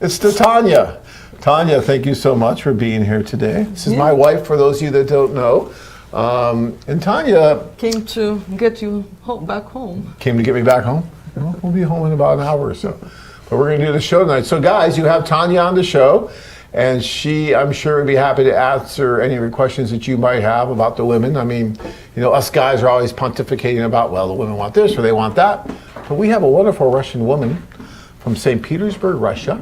It's to Tanya. Tanya, thank you so much for being here today. This is my wife, for those of you that don't know. And Tanya came to get you back home. Came to get me back home? Well, we'll be home in about an hour or so. But we're going to do the show tonight. So guys, you have Tanya on the show, and she, I'm sure, would be happy to answer any of your questions that you might have about the women. I mean, you know, us guys are always pontificating about, well, the women want this or they want that. But we have a wonderful Russian woman from Saint Petersburg, Russia,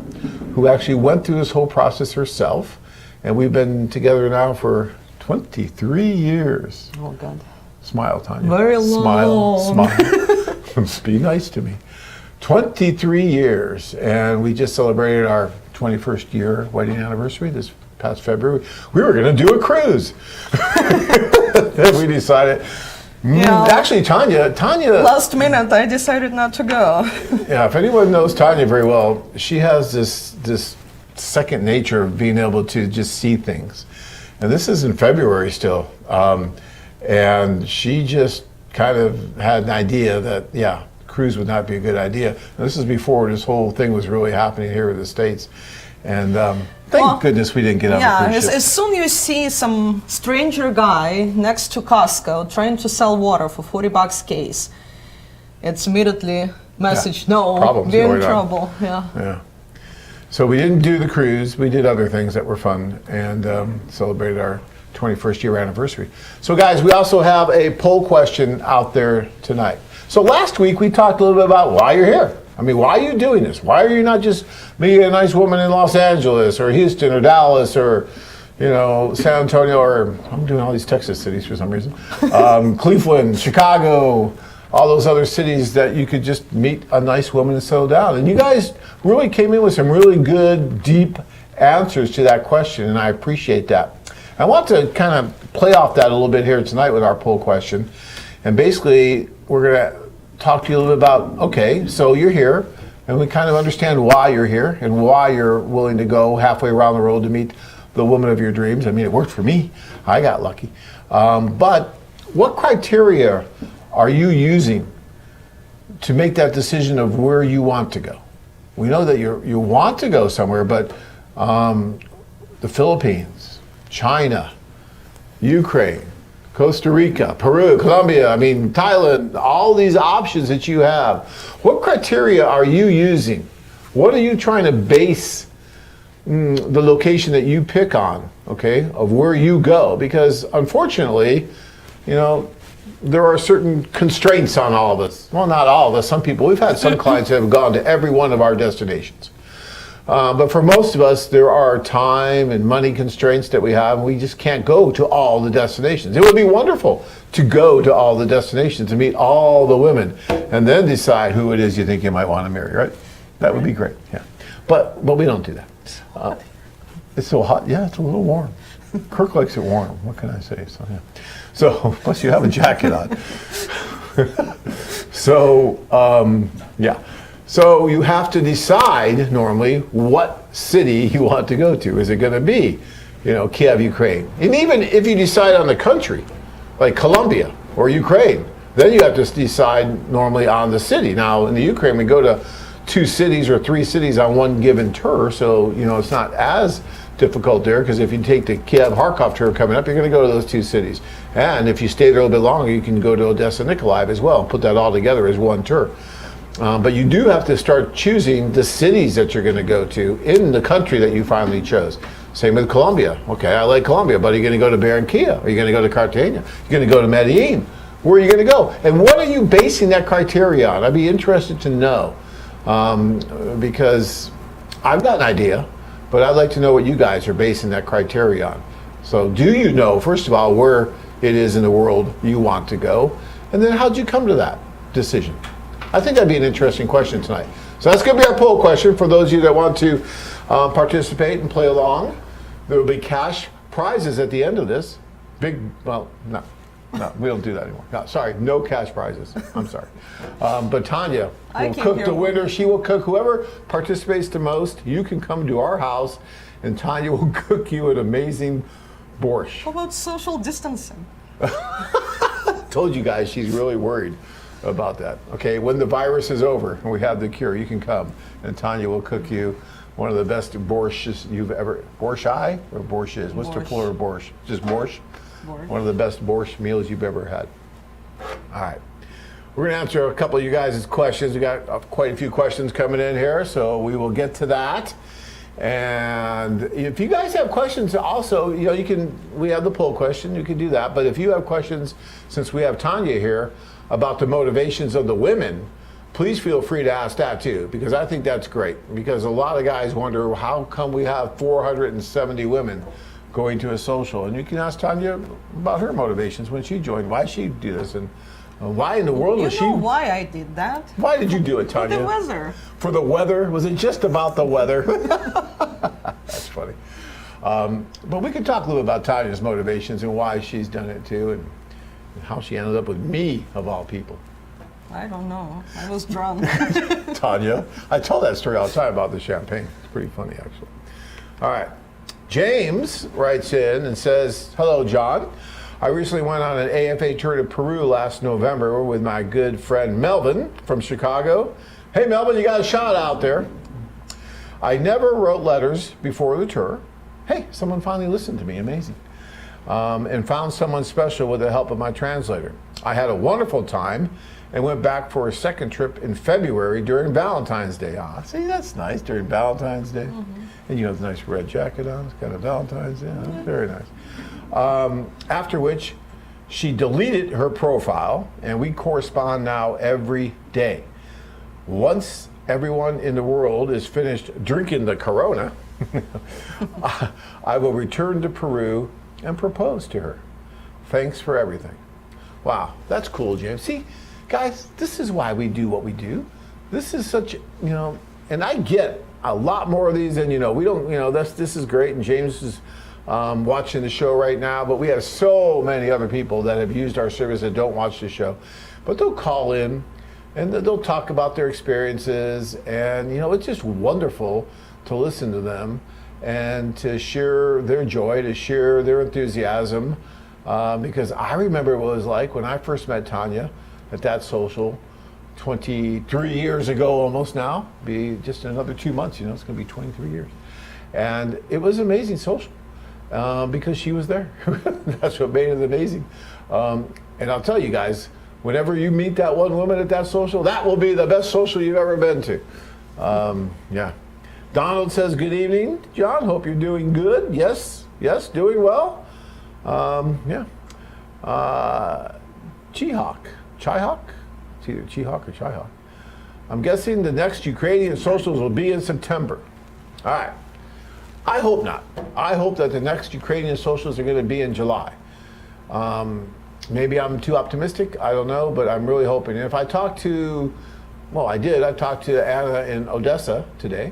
who actually went through this whole process herself. And we've been together now for 23 years. Oh, God. Smile, Tanya. Very long. Smile. Be nice to me. 23 years, and we just celebrated our 21st year wedding anniversary this past February. We were going to do a cruise. Then we decided, actually, Tanya. Last minute, I decided not to go. Yeah, if anyone knows Tanya very well, she has this second nature of being able to just see things. And this is in February still. And she just kind of had an idea that, cruise would not be a good idea. And this is before this whole thing was really happening here in the States. And thank goodness we didn't get on a cruise ship. As soon as you see some stranger guy next to Costco trying to sell water for $40 case, it's immediately message, no, be in trouble. Yeah. So we didn't do the cruise. We did other things that were fun and celebrated our 21st year anniversary. So guys, we also have a poll question out there tonight. So last week we talked a little bit about why you're here. I mean, why are you doing this? Why are you not just meeting a nice woman in Los Angeles or Houston or Dallas or, you know, San Antonio, or I'm doing all these Texas cities for some reason, Cleveland, Chicago, all those other cities that you could just meet a nice woman and settle down. And you guys really came in with some really good, deep answers to that question, and I appreciate that. I want to kind of play off that a little bit here tonight with our poll question. And basically, we're going to talk to you a little bit about, okay, so you're here, and we kind of understand why you're here and why you're willing to go halfway around the world to meet the woman of your dreams. I mean, it worked for me. I got lucky. But what criteria are you using to make that decision of where you want to go? We know that you want to go somewhere, but the Philippines, China, Ukraine, Costa Rica, Peru, Colombia, I mean, Thailand, all these options that you have. What criteria are you using? What are you trying to base the location that you pick on, okay, of where you go? Because unfortunately, you know, there are certain constraints on all of us. Well, not all of us, some people. We've had some clients that have gone to every one of our destinations. But for most of us, there are time and money constraints that we have, and we just can't go to all the destinations. It would be wonderful to go to all the destinations, to meet all the women, and then decide who it is you think you might want to marry, right? That would be great, yeah. But we don't do that. It's so hot. Yeah, it's a little warm. Kirk likes it warm. What can I say? So, yeah. So, plus you have a jacket on. So, yeah. So you have to decide normally what city you want to go to. Is it going to be, you know, Kiev, Ukraine? And even if you decide on the country, like Colombia or Ukraine, then you have to decide normally on the city. Now in the Ukraine, we go to 2 cities or 3 cities on one given tour, so you know it's not as difficult there, because if you take the Kiev-Kharkov tour coming up, you're going to go to those 2 cities. And if you stay there a little bit longer, you can go to Odessa, Nikolaev as well, and put that all together as one tour. But you do have to start choosing the cities that you're going to go to in the country that you finally chose. Same with Colombia. Okay, I like Colombia, but are you going to go to Barranquilla? Are you going to go to Cartagena? You're going to go to Medellin? Where are you going to go? And what are you basing that criteria on? I'd be interested to know, because I've got an idea, but I'd like to know what you guys are basing that criteria on. So do you know, first of all, where it is in the world you want to go? And then how'd you come to that decision? I think that'd be an interesting question tonight. So that's going to be our poll question for those of you that want to participate and play along. There will be cash prizes at the end of this. No, we don't do that anymore. No, sorry, no cash prizes. I'm sorry. But Tanya will cook the winner. She will cook. Whoever participates the most, you can come to our house and Tanya will cook you an amazing borscht. How about social distancing? Told you guys she's really worried about that. Okay, when the virus is over and we have the cure, you can come and Tanya will cook you one of the best borsches you've ever, borscht or borsches? What's the Borscht. plural of borscht? Just borscht? Borscht. One of the best borscht meals you've ever had. All right. We're going to answer a couple of you guys' questions. We got quite a few questions coming in here, so we will get to that. And if you guys have questions also, you know, we have the poll question, you can do that. But if you have questions, since we have Tanya here, about the motivations of the women, please feel free to ask that too, because I think that's great. Because a lot of guys wonder, how come we have 470 women going to a social? And you can ask Tanya about her motivations when she joined, why she do this, and why in the world was she? You know why I did that? Why did you do it, Tanya? For the weather. For the weather? Was it just about the weather? That's funny. But we can talk a little about Tanya's motivations and why she's done it too, and how she ended up with me, of all people. I don't know. I was drunk. Tanya, I tell that story all the time about the champagne. It's pretty funny, actually. All right. James writes in and says, hello, John. I recently went on an AFA tour to Peru last November with my good friend Melvin from Chicago. Hey, Melvin, you got a shot out there. I never wrote letters before the tour. Hey, someone finally listened to me. Amazing. And found someone special with the help of my translator. I had a wonderful time and went back for a second trip in February during Valentine's Day. Ah, see, that's nice, during Valentine's Day. Mm-hmm. And you have a nice red jacket on. It's got a Valentine's Day. Mm-hmm. Very nice. After which she deleted her profile, and we correspond now every day. Once everyone in the world is finished drinking the Corona, I will return to Peru and propose to her. Thanks for everything. Wow, that's cool, James. See, guys, this is why we do what we do. This is such, and I get a lot more of these than, we don't, this is great, and James is watching the show right now, but we have so many other people that have used our service that don't watch the show, but they'll call in and they'll talk about their experiences, and it's just wonderful to listen to them and to share their joy, to share their enthusiasm, because I remember what it was like when I first met Tanya at that social 23 years ago almost now. Be just another 2 months, it's going to be 23 years. And it was amazing social. Because she was there. That's what made it amazing. And I'll tell you guys, whenever you meet that one woman at that social, that will be the best social you've ever been to. Yeah. Donald says, good evening, John. Hope you're doing good. Yes, doing well. Yeah. Chihawk. It's either Chihawk or Chihawk. I'm guessing the next Ukrainian socials will be in September. All right. I hope not. I hope that the next Ukrainian socials are going to be in July. Maybe I'm too optimistic. I don't know, but I'm really hoping. And if I talked to, I talked to Anna in Odessa today,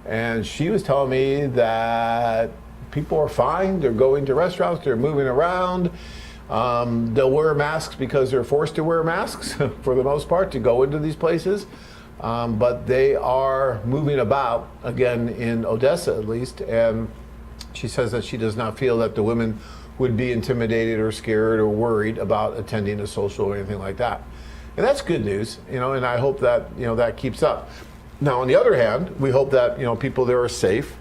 and she was telling me that people are fine. They're going to restaurants. They're moving around. They'll wear masks because they're forced to wear masks for the most part to go into these places. But they are moving about, again, in Odessa at least, and she says that she does not feel that the women would be intimidated or scared or worried about attending a social or anything like that. And that's good news, and I hope that, that keeps up. Now, on the other hand, we hope that, people there are safe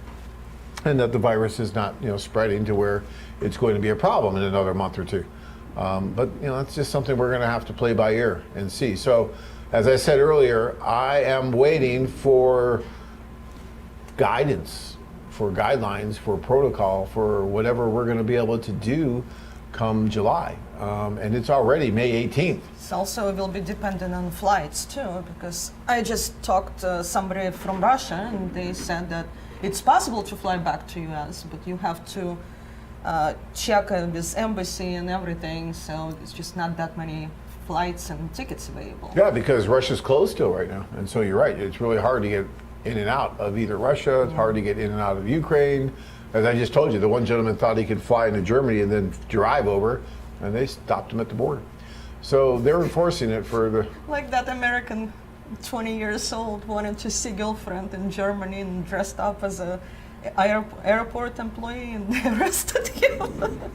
and that the virus is not, spreading to where it's going to be a problem in another month or two. But, that's just something we're going to have to play by ear and see. So, as I said earlier, I am waiting for guidance, for guidelines, for protocol, for whatever we're going to be able to do come July. And it's already May 18th. It also will be dependent on flights too, because I just talked to somebody from Russia, and they said that it's possible to fly back to US, but you have to check with embassy and everything, so it's just not that many flights and tickets available. Yeah, because Russia's closed still right now. And so you're right, it's really hard to get in and out of either Russia, it's hard to get in and out of Ukraine. As I just told you, the one gentleman thought he could fly into Germany and then drive over, and they stopped him at the border. So they're enforcing it for the... Like that American 20 years old wanted to see girlfriend in Germany and dressed up as a airport employee, and they arrested him.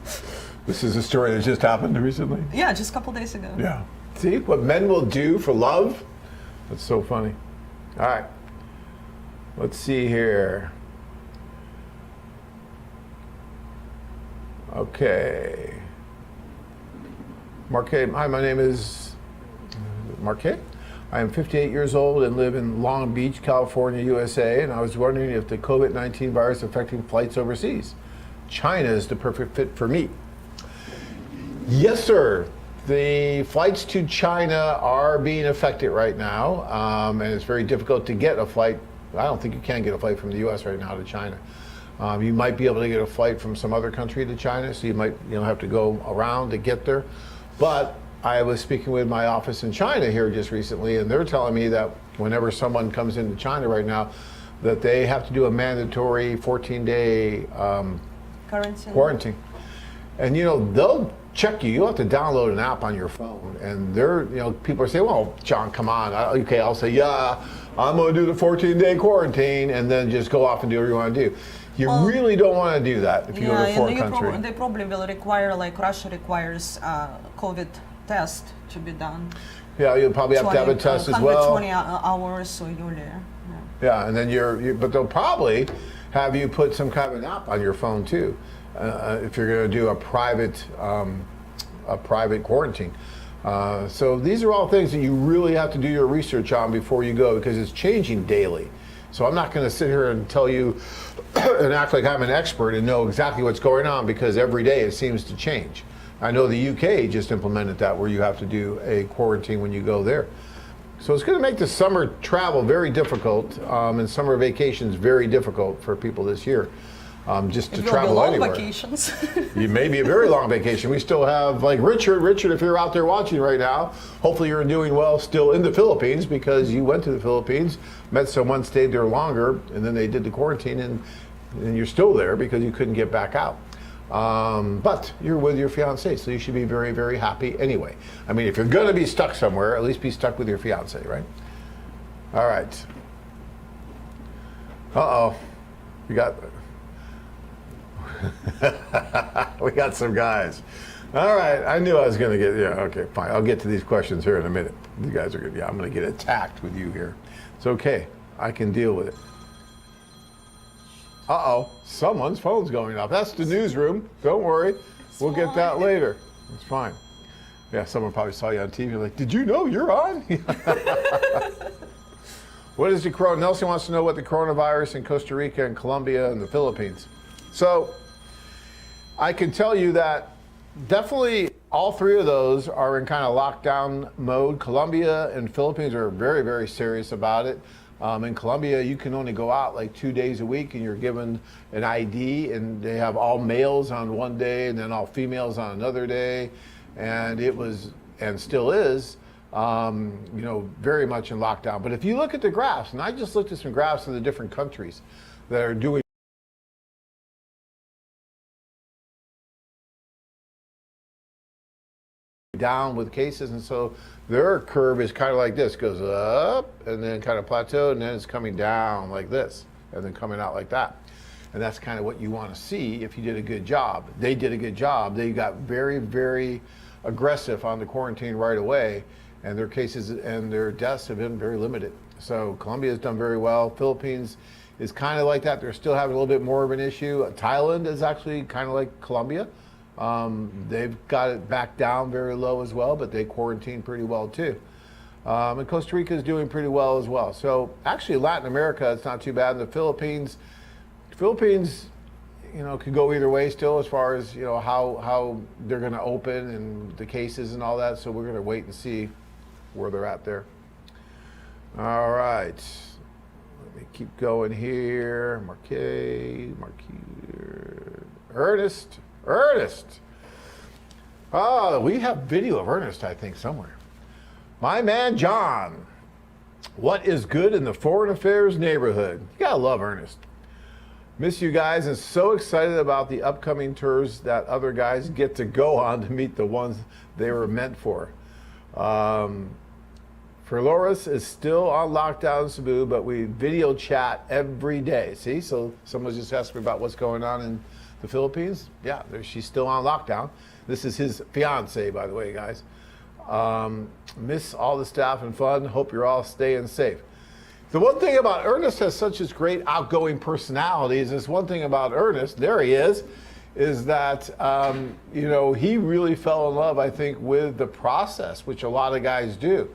This is a story that just happened recently? Yeah, just a couple days ago. Yeah. See what men will do for love? That's so funny. All right. Let's see here. Okay. Marque, hi, my name is Marque. I am 58 years old and live in Long Beach, California, USA, and I was wondering if the COVID-19 virus affecting flights overseas. China is the perfect fit for me. Yes, sir. The flights to China are being affected right now, and it's very difficult to get a flight. I don't think you can get a flight from the U.S. right now to China. You might be able to get a flight from some other country to China, so you might have to go around to get there. But I was speaking with my office in China here just recently, and they're telling me that whenever someone comes into China right now, that they have to do a mandatory 14-day quarantine. And they'll check you. You have to download an app on your phone, and people are saying, "Well, John, come on." Okay, I'll say, "Yeah, I'm going to do the 14-day quarantine," and then just go off and do whatever you want to do. You really don't want to do that if you go to a foreign country. They probably will require, like Russia requires, COVID test to be done. Yeah, you'll probably have to have a test as well. 120 hours, so you're there. Yeah, and then but they'll probably have you put some kind of an app on your phone too, if you're going to do a private quarantine. So these are all things that you really have to do your research on before you go, because it's changing daily. So I'm not going to sit here and tell you and act like I'm an expert and know exactly what's going on, because every day it seems to change. I know the UK just implemented that, where you have to do a quarantine when you go there. So it's going to make the summer travel very difficult, and summer vacations very difficult for people this year, just to travel anywhere. Vacations. It may be a very long vacation. We still have, like Richard, if you're out there watching right now, hopefully you're doing well still in the Philippines, because you went to the Philippines, met someone, stayed there longer, and then they did the quarantine, and you're still there because you couldn't get back out. But you're with your fiance, so you should be very, very happy anyway. I mean, if you're going to be stuck somewhere, at least be stuck with your fiance, right? All right. Uh-oh. We got some guys. All right. I knew I was going to get, okay, fine. I'll get to these questions here in a minute. You guys are going to, I'm going to get attacked with you here. It's okay. I can deal with it. Uh-oh, someone's phone's going off. That's the newsroom. Don't worry. We'll get that later. It's fine. Yeah, someone probably saw you on TV like, did you know you're on? What is the corona? Nelson wants to know what the coronavirus in Costa Rica and Colombia and the Philippines. So I can tell you that definitely all three of those are in kind of lockdown mode. Colombia and Philippines are very, very serious about it. In Colombia, you can only go out like 2 days a week, and you're given an ID, and they have all males on one day and then all females on another day. And it was, and still is, very much in lockdown. But if you look at the graphs, and I just looked at some graphs in the different countries that are doing down with cases, and so their curve is kind of like this, goes up and then kind of plateaued, and then it's coming down like this and then coming out like that. And that's kind of what you want to see if you did a good job. They did a good job. They got very, very aggressive on the quarantine right away, and their cases and their deaths have been very limited. So Colombia has done very well. Philippines is kind of like that. They're still having a little bit more of an issue. Thailand is actually kind of like Colombia. They've got it back down very low as well, but they quarantine pretty well too. And Costa Rica is doing pretty well as well. So actually Latin America, it's not too bad. In the Philippines, could go either way still as far as, how they're going to open and the cases and all that. So we're going to wait and see where they're at there. All right. Let me keep going here. Marquis, Ernest. Oh, we have video of Ernest, I think, somewhere. My man, John. What is good in the foreign affairs neighborhood? You gotta love Ernest. Miss you guys, and so excited about the upcoming tours that other guys get to go on to meet the ones they were meant for. Loris is still on lockdown in Cebu, but we video chat every day. See, so someone just asked me about what's going on in the Philippines. Yeah, she's still on lockdown. This is his fiance, by the way, guys. Miss all the staff and fun. Hope you're all staying safe. The one thing about Ernest has such a great outgoing personality is this one thing about Ernest, there he is is that, he really fell in love, I think, with the process, which a lot of guys do.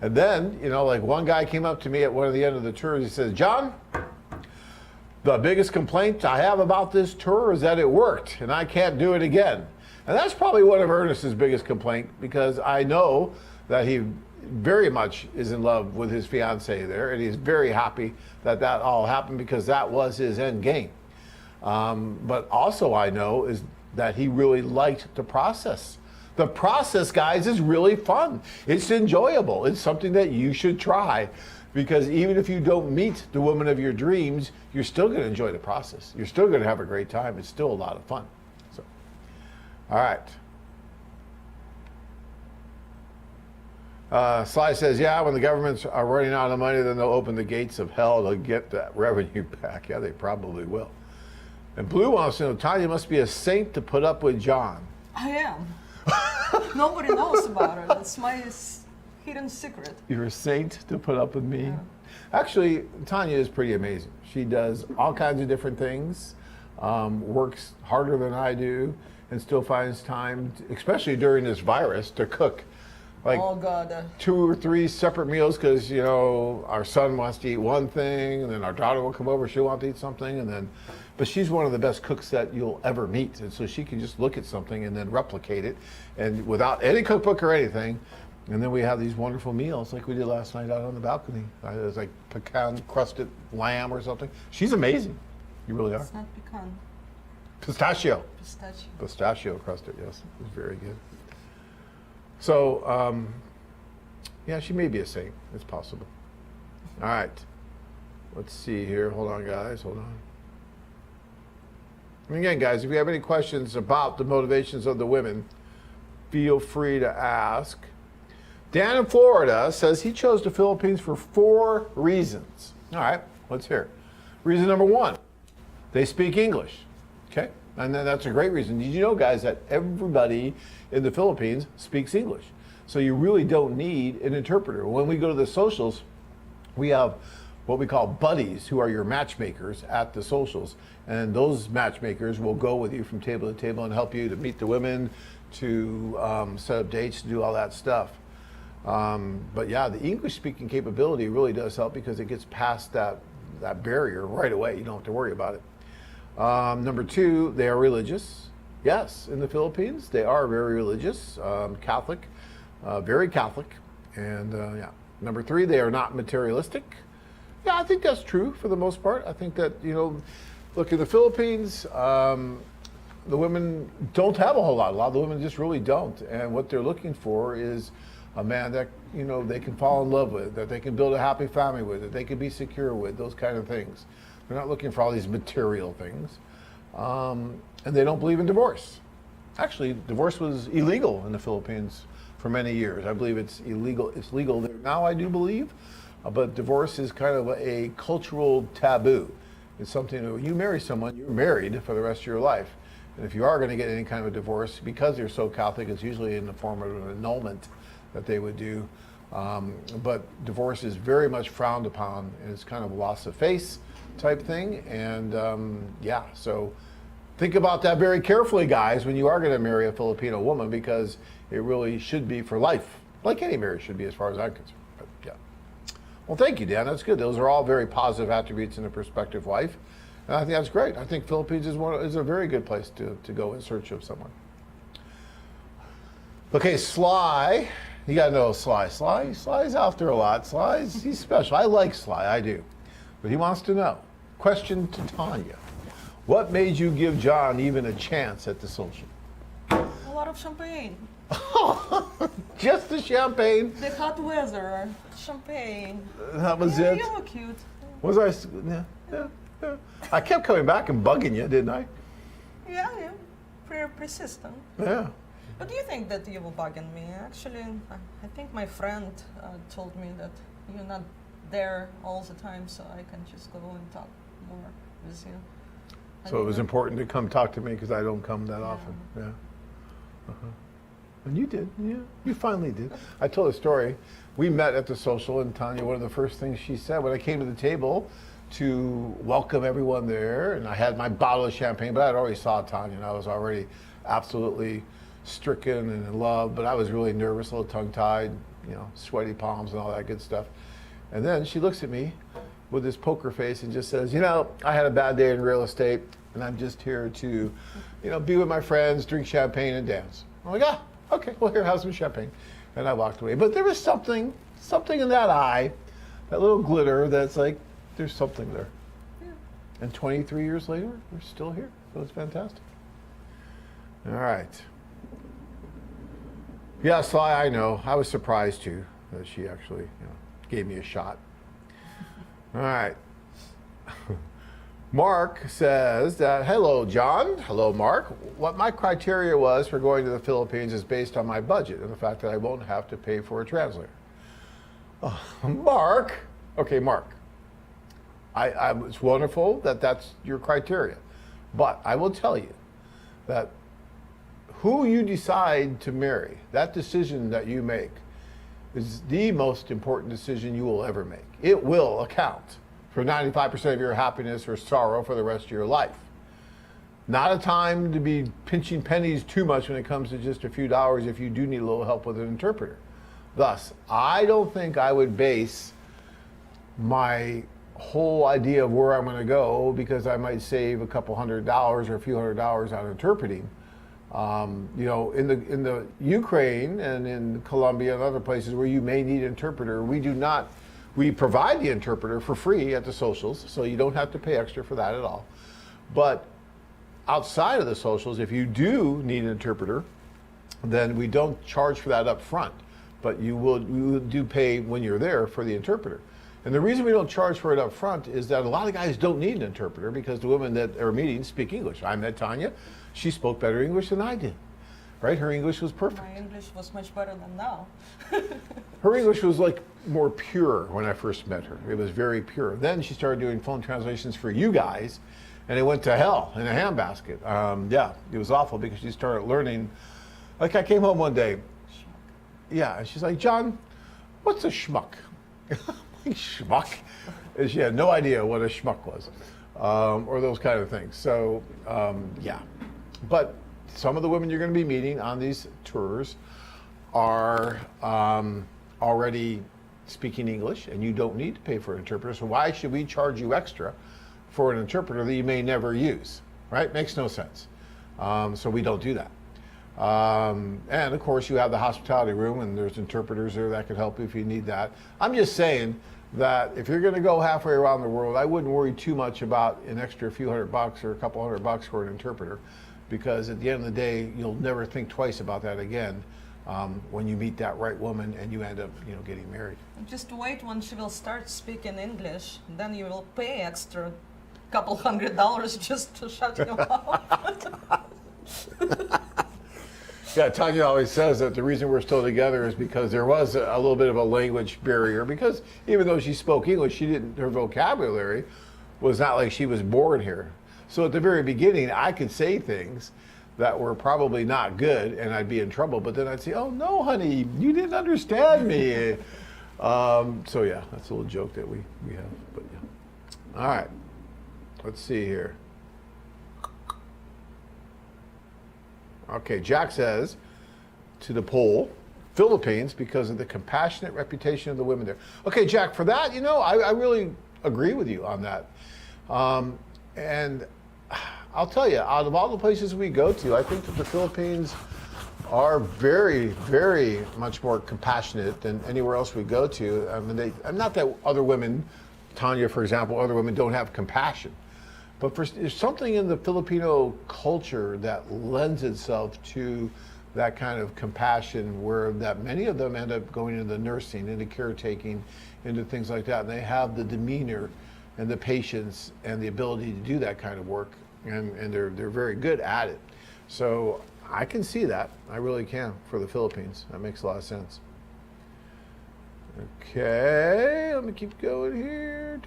And then, like one guy came up to me at one of the end of the tours. He says, John, the biggest complaint I have about this tour is that it worked and I can't do it again. And that's probably one of Ernest's biggest complaints, because I know that he very much is in love with his fiancee there, and he's very happy that that all happened, because that was his end game. But also I know is that he really liked the process. The process, guys, is really fun. It's enjoyable. It's something that you should try, because even if you don't meet the woman of your dreams, you're still going to enjoy the process. You're still going to have a great time. It's still a lot of fun. So, all right. Sly says, yeah, when the governments are running out of money, then they'll open the gates of hell to get that revenue back. Yeah, they probably will. And Blue wants to know, Tanya must be a saint to put up with John. I am. Nobody knows about it. It's my hidden secret. You're a saint to put up with me? Yeah. Actually, Tanya is pretty amazing. She does all kinds of different things, works harder than I do, and still finds time, especially during this virus, to cook. Like, oh God. 2 or 3 separate meals, because our son wants to eat one thing, and then our daughter will come over, she'll want to eat something, and then, but she's one of the best cooks that you'll ever meet, and so she can just look at something and then replicate it, and without any cookbook or anything. And then we have these wonderful meals like we did last night out on the balcony. It was like pecan crusted lamb or something. She's amazing. You really are. It's not pecan. Pistachio. Pistachio. Pistachio crusted, yes. It was very good. So, yeah, she may be a saint. It's possible. All right. Let's see here. Hold on, guys. Hold on. And again, guys, if you have any questions about the motivations of the women, feel free to ask. Dan in Florida says he chose the Philippines for 4 reasons. All right, let's hear it. Reason number 1, they speak English. Okay, and then that's a great reason. Did you know, guys, that everybody in the Philippines speaks English? So you really don't need an interpreter. When we go to the socials, we have what we call buddies, who are your matchmakers at the socials. And those matchmakers will go with you from table to table and help you to meet the women, to set up dates, to do all that stuff. But yeah, the English speaking capability really does help, because it gets past that barrier right away. You don't have to worry about it. Number 2, they are religious. Yes, in the Philippines, they are very religious, Catholic, very Catholic. And yeah. Number 3, they are not materialistic. Yeah, I think that's true for the most part. I think that, look, in the Philippines, the women don't have a whole lot. A lot of the women just really don't. And what they're looking for is a man that, they can fall in love with, that they can build a happy family with, that they can be secure with, those kind of things. They're not looking for all these material things. And they don't believe in divorce. Actually, divorce was illegal in the Philippines for many years. I believe it's illegal. It's legal there now, I do believe. But divorce is kind of a cultural taboo. It's something that when you marry someone, you're married for the rest of your life. And if you are going to get any kind of a divorce, because they're so Catholic, it's usually in the form of an annulment that they would do. But divorce is very much frowned upon, and it's kind of a loss of face type thing. And yeah, so think about that very carefully, guys, when you are going to marry a Filipino woman, because it really should be for life, like any marriage should be, as far as I'm concerned. But yeah. Well, thank you, Dan. That's good. Those are all very positive attributes in a prospective wife. And I think that's great. I think Philippines is a very good place to go in search of someone. Okay, Sly. You got to know Sly. Sly's out there a lot. He's special. I like Sly. I do. But he wants to know. Question to Tanya. What made you give John even a chance at the social? A lot of champagne. Just the champagne? The hot weather, champagne. That was it? You were cute. Was I? Yeah. I kept coming back and bugging you, didn't I? Yeah. Pretty persistent. Yeah. But do you think that you were bugging me? Actually, I think my friend told me that you're not there all the time, so I can just go and talk more with you. So it was important to come talk to me, because I don't come that often. Yeah. Uh-huh. And you did, yeah. You finally did. I told a story. We met at the social, and Tanya, one of the first things she said when I came to the table, to welcome everyone there. And I had my bottle of champagne, but I'd already saw Tanya, and I was already absolutely stricken and in love, but I was really nervous, a little tongue-tied, sweaty palms and all that good stuff. And then she looks at me with this poker face and just says, I had a bad day in real estate, and I'm just here to, be with my friends, drink champagne, and dance. I'm like, okay, well, here, have some champagne. And I walked away. But there was something in that eye, that little glitter that's like, there's something there. Yeah. And 23 years later, we're still here. So it's fantastic. All right. Yeah, Sly, I know. I was surprised too that she actually gave me a shot. All right. Mark says that, hello, John. Hello, Mark. What my criteria was for going to the Philippines is based on my budget and the fact that I won't have to pay for a translator. Mark. Okay, Mark. It's wonderful that that's your criteria. But I will tell you that who you decide to marry, that decision that you make, is the most important decision you will ever make. It will account for 95% of your happiness or sorrow for the rest of your life. Not a time to be pinching pennies too much when it comes to just a few dollars if you do need a little help with an interpreter. Thus, I don't think I would base my whole idea of where I'm going to go because I might save a couple $100 or a few $100 on interpreting. In the Ukraine and in Colombia and other places where you may need an interpreter, we provide the interpreter for free at the socials, so you don't have to pay extra for that at all. But outside of the socials, if you do need an interpreter, then we don't charge for that up front, but you do pay when you're there for the interpreter. And the reason we don't charge for it up front is that a lot of guys don't need an interpreter because the women that are meeting speak English. I met Tanya. She spoke better English than I did. Right? Her English was perfect. My English was much better than now. Her English was like more pure when I first met her. It was very pure. Then she started doing phone translations for you guys, and it went to hell in a handbasket. It was awful because she started learning. Like I came home one day. Yeah, and she's like, John, what's a schmuck? Schmuck? And she had no idea what a schmuck was, or those kind of things. So, But some of the women you're going to be meeting on these tours are already speaking English, and you don't need to pay for an interpreter. So why should we charge you extra for an interpreter that you may never use? Right? Makes no sense. So we don't do that. And of course, you have the hospitality room, and there's interpreters there that could help you if you need that. I'm just saying that if you're going to go halfway around the world, I wouldn't worry too much about an extra few $100 or a couple $100 for an interpreter, because at the end of the day, you'll never think twice about that again when you meet that right woman and you end up, getting married. Just wait when she will start speaking English, then you will pay extra couple $100 just to shut you up. Yeah, Tanya always says that the reason we're still together is because there was a little bit of a language barrier, because even though she spoke English, her vocabulary was not like she was born here. So at the very beginning, I could say things that were probably not good and I'd be in trouble, but then I'd say, oh no, honey, you didn't understand me. So yeah, that's a little joke that we have, but yeah. All right, let's see here. Okay, Jack says to the poll, Philippines, because of the compassionate reputation of the women there. Okay, Jack, for that, I really agree with you on that. And I'll tell you, out of all the places we go to, I think that the Philippines are very, very much more compassionate than anywhere else we go to. I mean, not that other women, Tanya, for example, other women don't have compassion. But there's something in the Filipino culture that lends itself to that kind of compassion, where that many of them end up going into nursing, into caretaking, into things like that. And they have the demeanor and the patience and the ability to do that kind of work, and they're very good at it. So I can see that. I really can, for the Philippines. That makes a lot of sense. Okay, let me keep going here.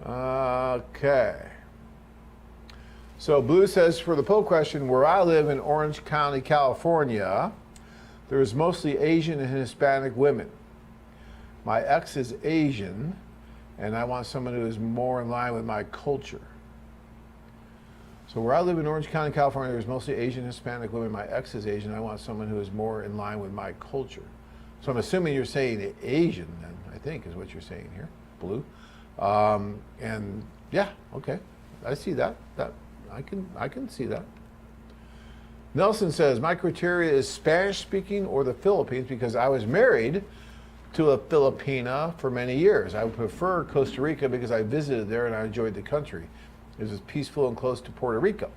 Okay. So Blue says, for the poll question, where I live in Orange County, California, there's mostly Asian and Hispanic women. My ex is Asian, and I want someone who is more in line with my culture. So where I live in Orange County, California, there's mostly Asian, Hispanic women. My ex is Asian. I want someone who is more in line with my culture. So I'm assuming you're saying Asian, then, I think, is what you're saying here. Blue. And yeah, okay. I see that. I can see that. Nelson says, my criteria is Spanish speaking or the Philippines because I was married to a Filipina for many years. I would prefer Costa Rica because I visited there and I enjoyed the country. It was peaceful and close to Puerto Rico.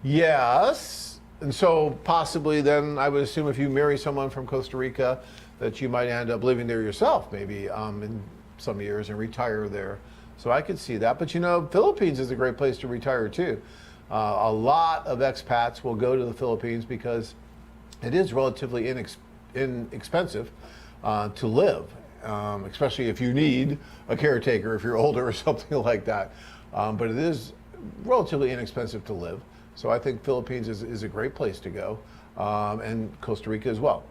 Yes, and so possibly then I would assume if you marry someone from Costa Rica that you might end up living there yourself maybe in some years and retire there. So I could see that. But you know, Philippines is a great place to retire too. A lot of expats will go to the Philippines because it is relatively inexpensive to live, especially if you need a caretaker if you're older or something like that. But it is relatively inexpensive to live. So I think Philippines is a great place to go, and Costa Rica as well.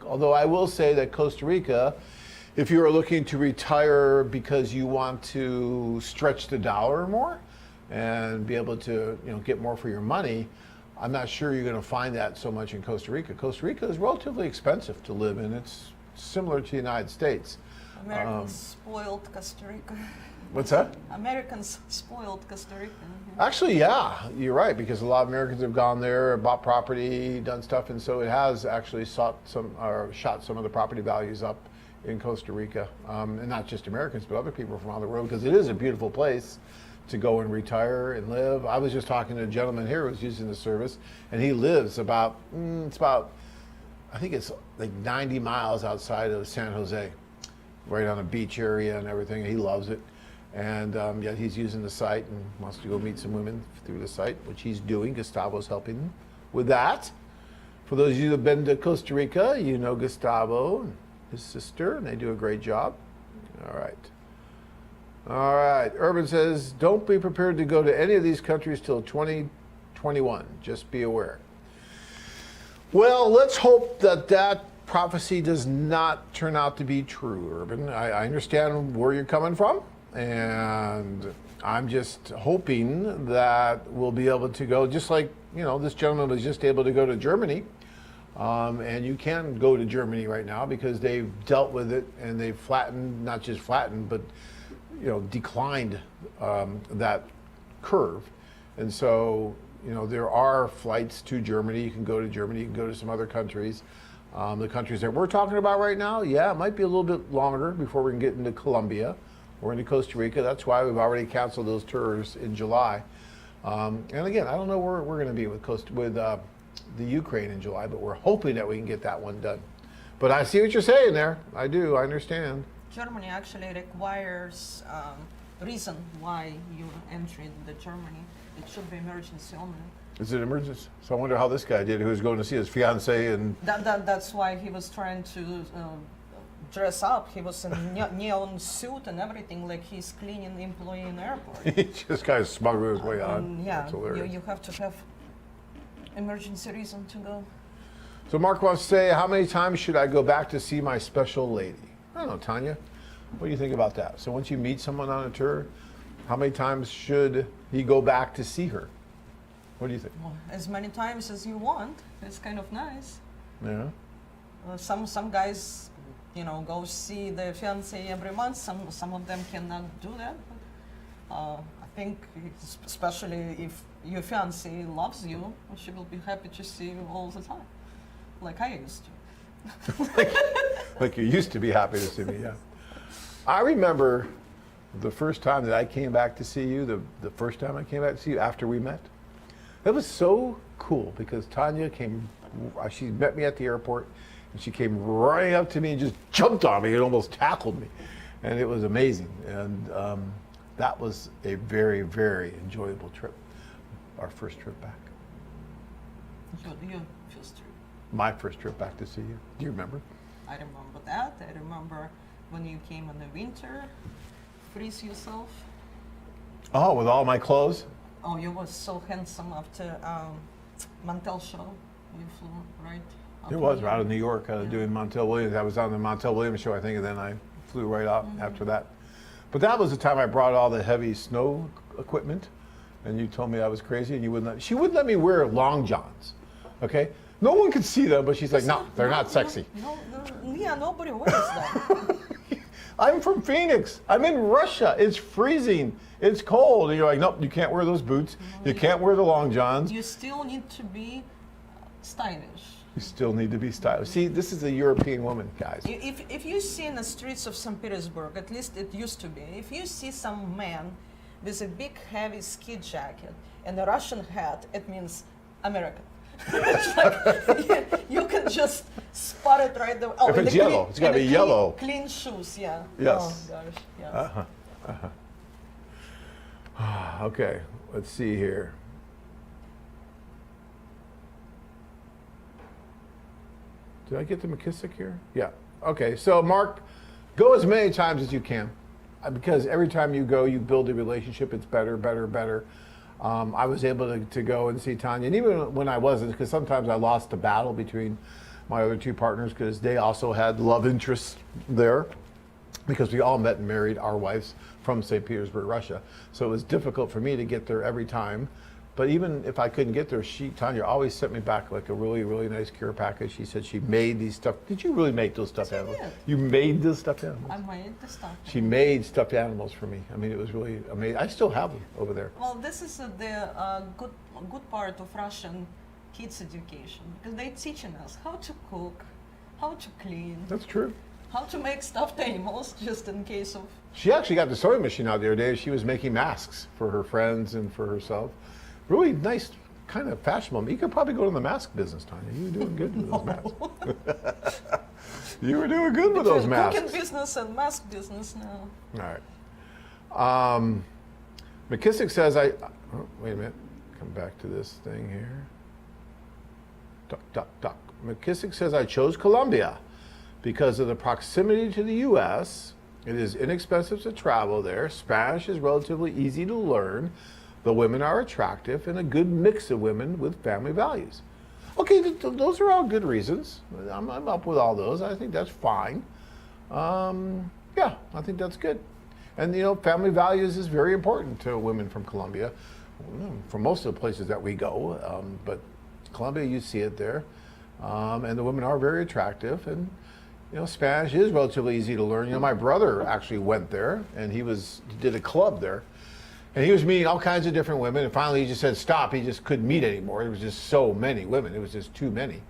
Although I will say that Costa Rica, if you are looking to retire because you want to stretch the dollar more and be able to get more for your money, I'm not sure you're going to find that so much in Costa Rica. Costa Rica is relatively expensive to live in. It's similar to the United States. Americans spoiled Costa Rica. What's that? Americans spoiled Costa Rica. Actually, yeah, you're right, because a lot of Americans have gone there, bought property, done stuff, and so it has actually shot some of the property values up in Costa Rica. And not just Americans, but other people from all the world, because it is a beautiful place to go and retire and live. I was just talking to a gentleman here who's using the service, and he lives about, I think it's like 90 miles outside of San Jose, right on a beach area and everything. He loves it. And yet he's using the site and wants to go meet some women through the site, which he's doing. Gustavo's helping him with that. For those of you who have been to Costa Rica, you know Gustavo and his sister, and they do a great job. All right. All right. Urban says, don't be prepared to go to any of these countries till 2021. Just be aware. Well, let's hope that prophecy does not turn out to be true, Urban. I understand where you're coming from. And I'm just hoping that we'll be able to go, just like, this gentleman was just able to go to Germany. And you can go to Germany right now because they've dealt with it and they've flattened, not just flattened, but, declined that curve. And so, there are flights to Germany. You can go to Germany, you can go to some other countries. The countries that we're talking about right now, yeah, it might be a little bit longer before we can get into Colombia. We're into Costa Rica. That's why we've already canceled those tours in July. And again, I don't know where we're going to be with the Ukraine in July, but we're hoping that we can get that one done. But I see what you're saying there. I do. I understand. Germany actually requires reason why you entered the Germany. It should be emergency only. Is it emergency? So I wonder how this guy did, who was going to see his fiancée and. That's why he was trying to. Dress up. He was in neon suit and everything, like he's cleaning employee in the airport. He just kind of smuggled his way on. Yeah, you have to have emergency reason to go. So Mark wants to say, how many times should I go back to see my special lady? I don't know, Tanya. What do you think about that? So once you meet someone on a tour, how many times should he go back to see her? What do you think? Well, as many times as you want. It's kind of nice. Yeah. Some guys, go see the fiancé every month. Some of them cannot do that. But, I think, especially if your fiancé loves you, she will be happy to see you all the time, like I used to. like you used to be happy to see me, yeah. I remember the first time that I came back to see you, the first time I came back to see you after we met. That was so cool because Tanya she met me at the airport. And she came right up to me and just jumped on me and almost tackled me. And it was amazing. And that was a very, very enjoyable trip. Our first trip back. Your first trip. My first trip back to see you. Do you remember? I remember that. I remember when you came in the winter, freeze yourself. Oh, with all my clothes? Oh, you were so handsome after Mantel show. You flew, right? It was out of New York, doing Montel Williams. I was on the Montel Williams show, I think, and then I flew right out after that. But that was the time I brought all the heavy snow equipment, and you told me I was crazy, and you wouldn't let. She wouldn't let me wear long johns. Okay, no one could see them, but she's like, no, they're not sexy. Yeah, nobody wears them. I'm from Phoenix. I'm in Russia. It's freezing. It's cold. And you're like, nope, you can't wear those boots. You can't wear the long johns. You still need to be stylish. You still need to be stylish. See, this is a European woman, guys. If you see in the streets of St. Petersburg, at least it used to be, if you see some man with a big heavy ski jacket and a Russian hat, it means American. It's like, you can just spot it right there. Oh, if it's yellow, it's got to be yellow. Clean shoes, yeah. Yes. Oh gosh, yeah. Okay, let's see here. Did I get the McKissick here? Yeah. Okay, so Mark, go as many times as you can, because every time you go, you build a relationship. It's better, better, better. I was able to go and see Tanya, and even when I wasn't, because sometimes I lost the battle between my other two partners because they also had love interests there, because we all met and married our wives from Saint Petersburg, Russia. So it was difficult for me to get there every time. But even if I couldn't get there, Tanya always sent me back like a really, really nice care package. She said she made these stuff. Did you really make those stuffed animals? Did. You made those stuffed animals? I made the stuff. She made stuffed animals for me. I mean, it was really amazing. I still have them over there. Well, this is the good part of Russian kids' education, because they're teaching us how to cook, how to clean. That's true. How to make stuffed animals, just in case of... She actually got the sewing machine out the other day. She was making masks for her friends and for herself. Really nice, kind of fashionable. You could probably go to the mask business, Tanya. You were doing good with those masks. You were doing good with those masks. Cooking business and mask business now. All right. McKissick says, oh, wait a minute. Come back to this thing here. Duck. McKissick says, I chose Colombia because of the proximity to the U.S. It is inexpensive to travel there. Spanish is relatively easy to learn. The women are attractive and a good mix of women with family values. Okay, those are all good reasons. I'm up with all those. I think that's fine. Yeah, I think that's good. And you know, family values is very important to women from Colombia, from most of the places that we go. But Colombia, you see it there. And the women are very attractive, and you know, Spanish is relatively easy to learn. You know, my brother actually went there, and he did a club there. And he was meeting all kinds of different women, and finally he just said stop. He just couldn't meet anymore. There was just so many women. It was just too many.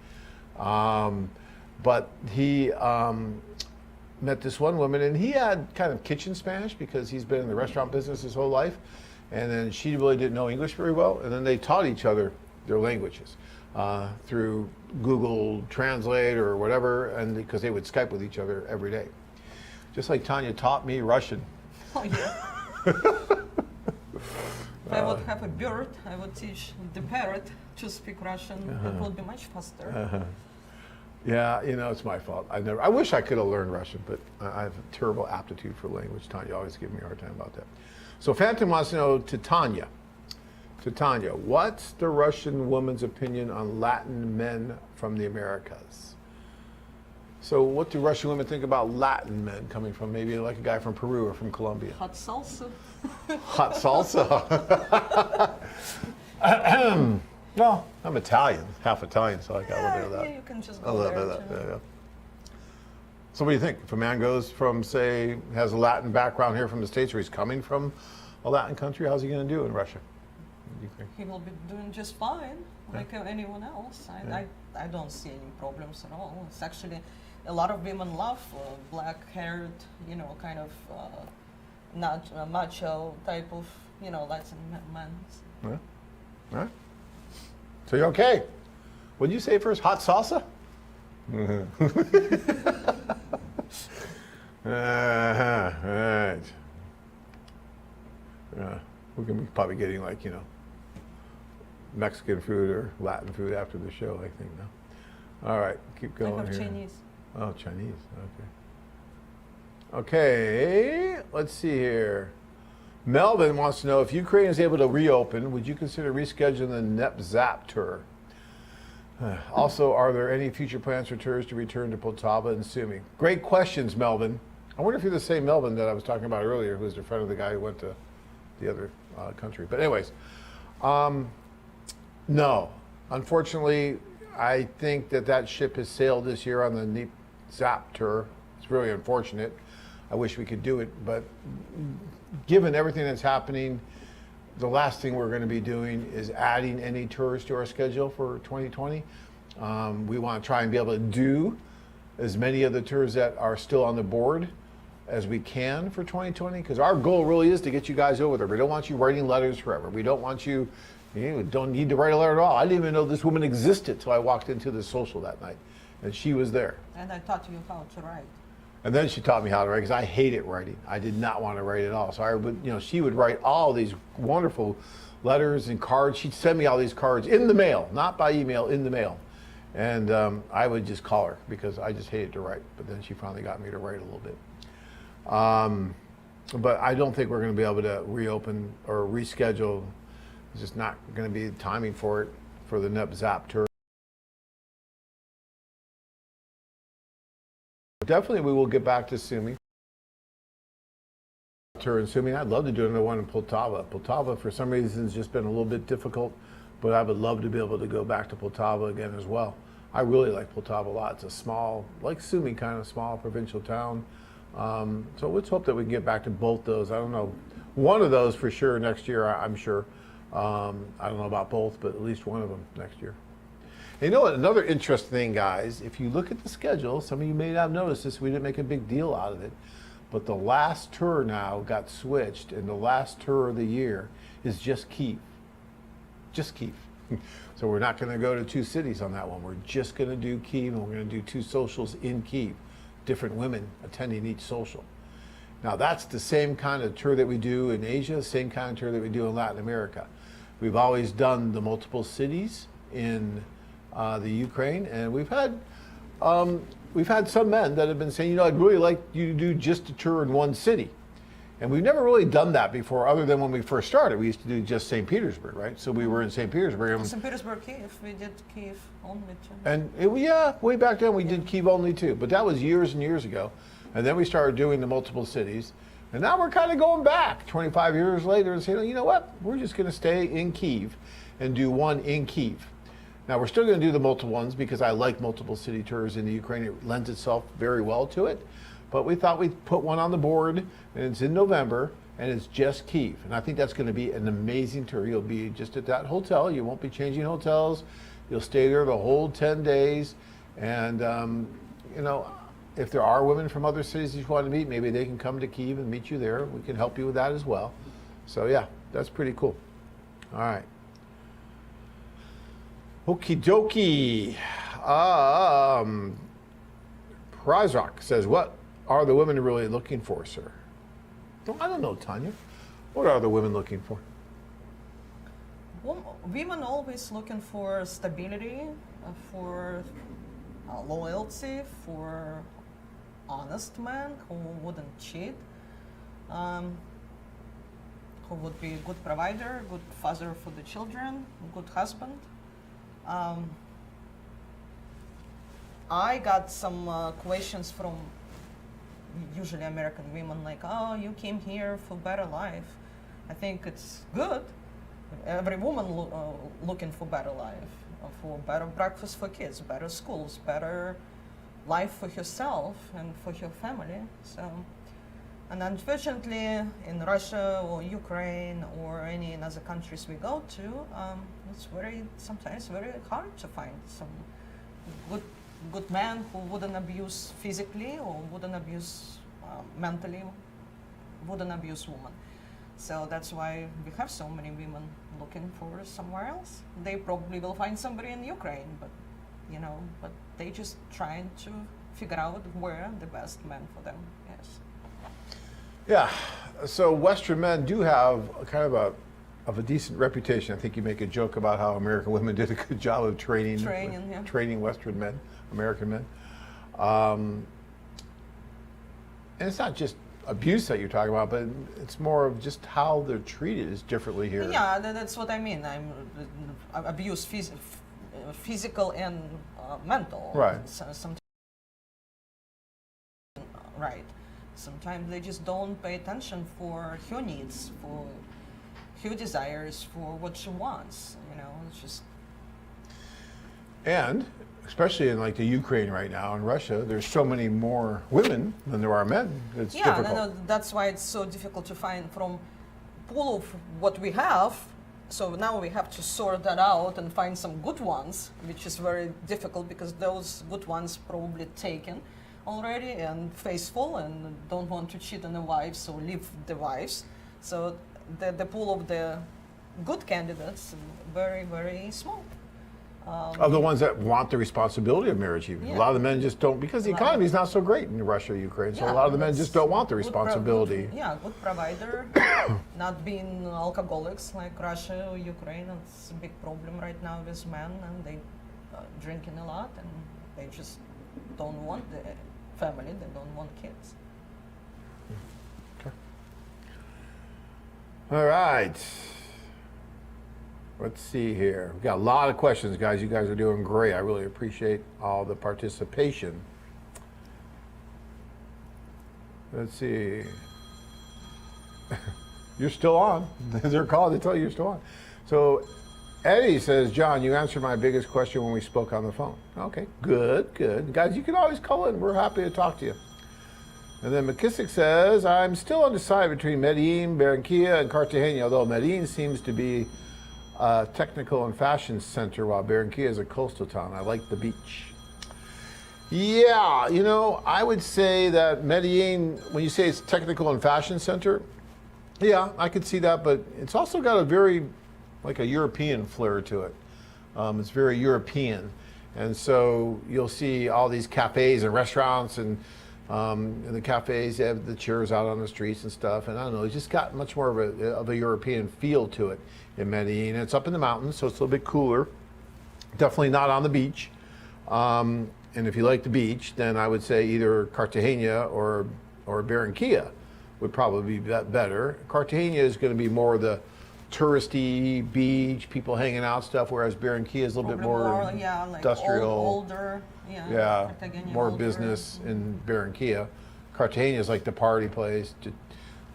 But he met this one woman, and he had kind of kitchen Spanish because he's been in the restaurant business his whole life. And then she really didn't know English very well, and then they taught each other their languages through Google Translate or whatever, and because they would Skype with each other every day. Just like Tanya taught me Russian. Oh, yeah. If I would have a bird, I would teach the parrot to speak Russian. It would be much faster. Yeah, you know, it's my fault. I wish I could have learned Russian, but I have a terrible aptitude for language. Tanya always gives me a hard time about that. So Phantom wants to know to Tanya, what's the Russian woman's opinion on Latin men from the Americas? So what do Russian women think about Latin men coming from maybe like a guy from Peru or from Colombia? Hot salsa. Hot salsa. Well, I'm Italian, half Italian, so I got a little bit of that. Yeah, you can just go there. Yeah. So what do you think? If a man goes from, say, has a Latin background here from the States, or he's coming from a Latin country, how's he going to do in Russia? What do you think? He will be doing just fine, like anyone else. I don't see any problems at all. It's actually, a lot of women love black-haired, you know, kind of not macho type of, you know, Latin men. Yeah. All right. So you're okay. What did you say first? Hot salsa? Right. We're going to be probably getting like, you know, Mexican food or Latin food after the show, I think, no? All right, keep going I have here. Chinese. Oh, Chinese, okay. Okay, let's see here. Melvin wants to know, if Ukraine is able to reopen, would you consider rescheduling the NEP-ZAP tour? Also, are there any future plans for tours to return to Poltava and Sumy? Great questions, Melvin. I wonder if you're the same Melvin that I was talking about earlier, who was the friend of the guy who went to the other country. But anyways, no. Unfortunately, I think that ship has sailed this year on the Zap tour. It's really unfortunate. I wish we could do it, but given everything that's happening, the last thing we're going to be doing is adding any tours to our schedule for 2020. We want to try and be able to do as many of the tours that are still on the board as we can for 2020, because our goal really is to get you guys over there. We don't want you writing letters forever. We don't want you don't need to write a letter at all. I didn't even know this woman existed till I walked into the social that night, and she was there. And I taught you how to write. And then she taught me how to write, because I hated writing. I did not want to write at all. So I would, she would write all these wonderful letters and cards. She'd send me all these cards in the mail, not by email, in the mail. And I would just call her because I just hated to write. But then she finally got me to write a little bit. But I don't think we're going to be able to reopen or reschedule. It's just not going to be the timing for it for the NEP Zap tour. Definitely, we will get back to Sumy. Tour in Sumy. I'd love to do another one in Poltava. Poltava, for some reason, has just been a little bit difficult, but I would love to be able to go back to Poltava again as well. I really like Poltava a lot. It's a small, like Sumy, kind of small provincial town. So let's hope that we can get back to both those. I don't know, one of those for sure next year, I'm sure. I don't know about both, but at least one of them next year. You know what, another interesting thing, guys, if you look at the schedule, some of you may not have noticed this, we didn't make a big deal out of it, but the last tour now got switched, and the last tour of the year is just Kyiv. Just Kyiv. So we're not going to go to two cities on that one. We're just going to do Kyiv, and we're going to do two socials in Kyiv, different women attending each social. Now that's the same kind of tour that we do in Asia, same kind of tour that we do in Latin America. We've always done the multiple cities in the Ukraine, and we've had some men that have been saying, I'd really like you to do just a tour in one city. And we've never really done that before, other than when we first started. We used to do just St. Petersburg, right? So we were in St. Petersburg. St. Petersburg, Kyiv. We did Kyiv only too. And way back then we did Kyiv only too, but that was years and years ago. And then we started doing the multiple cities. And now we're kind of going back 25 years later and saying, you know what? We're just going to stay in Kyiv and do one in Kyiv. Now, we're still going to do the multiple ones because I like multiple city tours in the Ukraine. It lends itself very well to it. But we thought we'd put one on the board, and it's in November, and it's just Kyiv. And I think that's going to be an amazing tour. You'll be just at that hotel. You won't be changing hotels. You'll stay there the whole 10 days. And, if there are women from other cities you want to meet, maybe they can come to Kyiv and meet you there. We can help you with that as well. So, yeah, that's pretty cool. All right. Okie dokie. Prazak says, what are the women really looking for, sir? I don't know, Tanya. What are the women looking for? Women always looking for stability, for loyalty, for honest men who wouldn't cheat, who would be a good provider, good father for the children, a good husband. I got some questions from usually American women like, oh, you came here for better life. I think it's good. Every woman looking for better life, for better breakfast for kids, better schools, better life for herself and for her family. So, and unfortunately, in Russia or Ukraine or any other countries we go to, it's sometimes very hard to find some good man who wouldn't abuse physically or wouldn't abuse mentally, wouldn't abuse women. So that's why we have so many women looking for somewhere else. They probably will find somebody in Ukraine, but they just trying to figure out where the best man for them is. Yeah, so Western men do have a kind of a decent reputation. I think you make a joke about how American women did a good job of training Western men, American men. And it's not just abuse that you're talking about, but it's more of just how they're treated is differently here. Yeah, that's what I mean. Abuse physical and mental. Right. So right. Sometimes they just don't pay attention for her needs, for her desires, for what she wants. It's just. And especially in like the Ukraine right now, in Russia, there's so many more women than there are men. It's difficult. No, that's why it's so difficult to find from pool of what we have. So now we have to sort that out and find some good ones, which is very difficult because those good ones probably taken already and faithful and don't want to cheat on the wives, so leave the wives. So the pool of the good candidates very, very small. Of the ones that want the responsibility of marriage, even. Yeah. A lot of the men just don't, because the economy is not so great in Russia, Ukraine. So a lot of the men just don't want the responsibility. Good provider, not being alcoholics like Russia or Ukraine. It's a big problem right now with men, and they drinking a lot, and they just don't want the family. They don't want kids. Okay. All right. Let's see here. We've got a lot of questions, guys. You guys are doing great. I really appreciate all the participation. Let's see. You're still on. They're calling to tell you you're still on. So Eddie says, John, you answered my biggest question when we spoke on the phone. Okay, good, good. Guys, you can always call in. We're happy to talk to you. And then McKissick says, I'm still undecided between Medellin, Barranquilla, and Cartagena, although Medellin seems to be a technical and fashion center, while Barranquilla is a coastal town. I like the beach. Yeah, I would say that Medellin, when you say it's technical and fashion center, yeah, I could see that, but it's also got a very, like a European flair to it. It's very European. And so you'll see all these cafes and restaurants, and in the cafes, they have the chairs out on the streets and stuff. And I don't know, it's just got much more of a European feel to it in Medellin. It's up in the mountains, so it's a little bit cooler. Definitely not on the beach. And if you like the beach, then I would say either Cartagena or Barranquilla would probably be better. Cartagena is going to be more the touristy beach, people hanging out stuff, whereas Barranquilla is a little bit more like industrial. older. Yeah, Cartagena more older. business in Barranquilla. Cartagena is like the party place.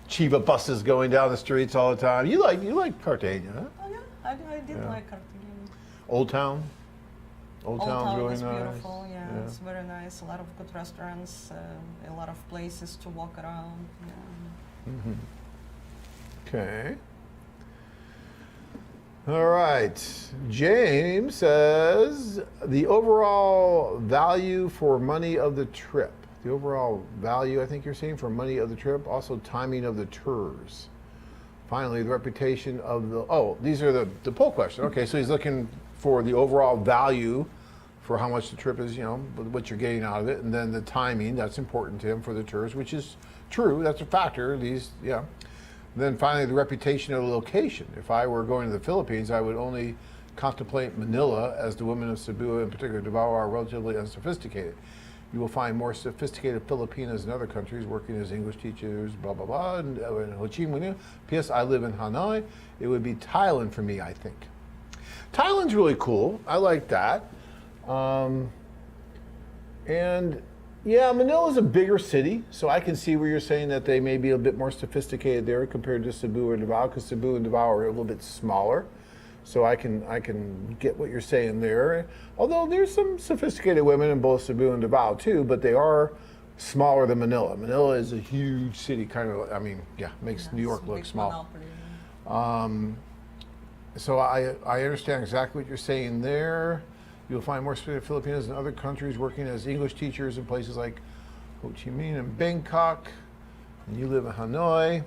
Chiva buses going down the streets all the time. You like Cartagena, huh? Oh yeah, I did like Cartagena. Old Town? Old Old Town's Town really is nice. beautiful, yeah, it's very nice. A lot of good restaurants, a lot of places to walk around. Yeah. Mm-hmm. Okay. All right. James says the overall value for money of the trip. The overall value, I think you're saying, for money of the trip. Also timing of the tours. Finally, the reputation of the. Oh, these are the poll question. Okay, so he's looking for the overall value for how much the trip is, what you're getting out of it, and then the timing. That's important to him for the tours, which is true. That's a factor. Then finally, the reputation of the location. If I were going to the Philippines, I would only contemplate Manila, as the women of Cebu, in particular Davao, are relatively unsophisticated. You will find more sophisticated Filipinas in other countries working as English teachers, blah, blah, blah, and in Ho Chi Minh. P.S. I live in Hanoi. It would be Thailand for me, I think. Thailand's really cool. I like that. And yeah, Manila's a bigger city, so I can see where you're saying that they may be a bit more sophisticated there compared to Cebu or Davao, because Cebu and Davao are a little bit smaller. So I can get what you're saying there. Although there's some sophisticated women in both Cebu and Davao too, but they are smaller than Manila. Manila is a huge city, makes New York look small. So I understand exactly what you're saying there. You'll find more Filipinos in other countries working as English teachers in places like Ho Chi Minh and Bangkok. And you live in Hanoi.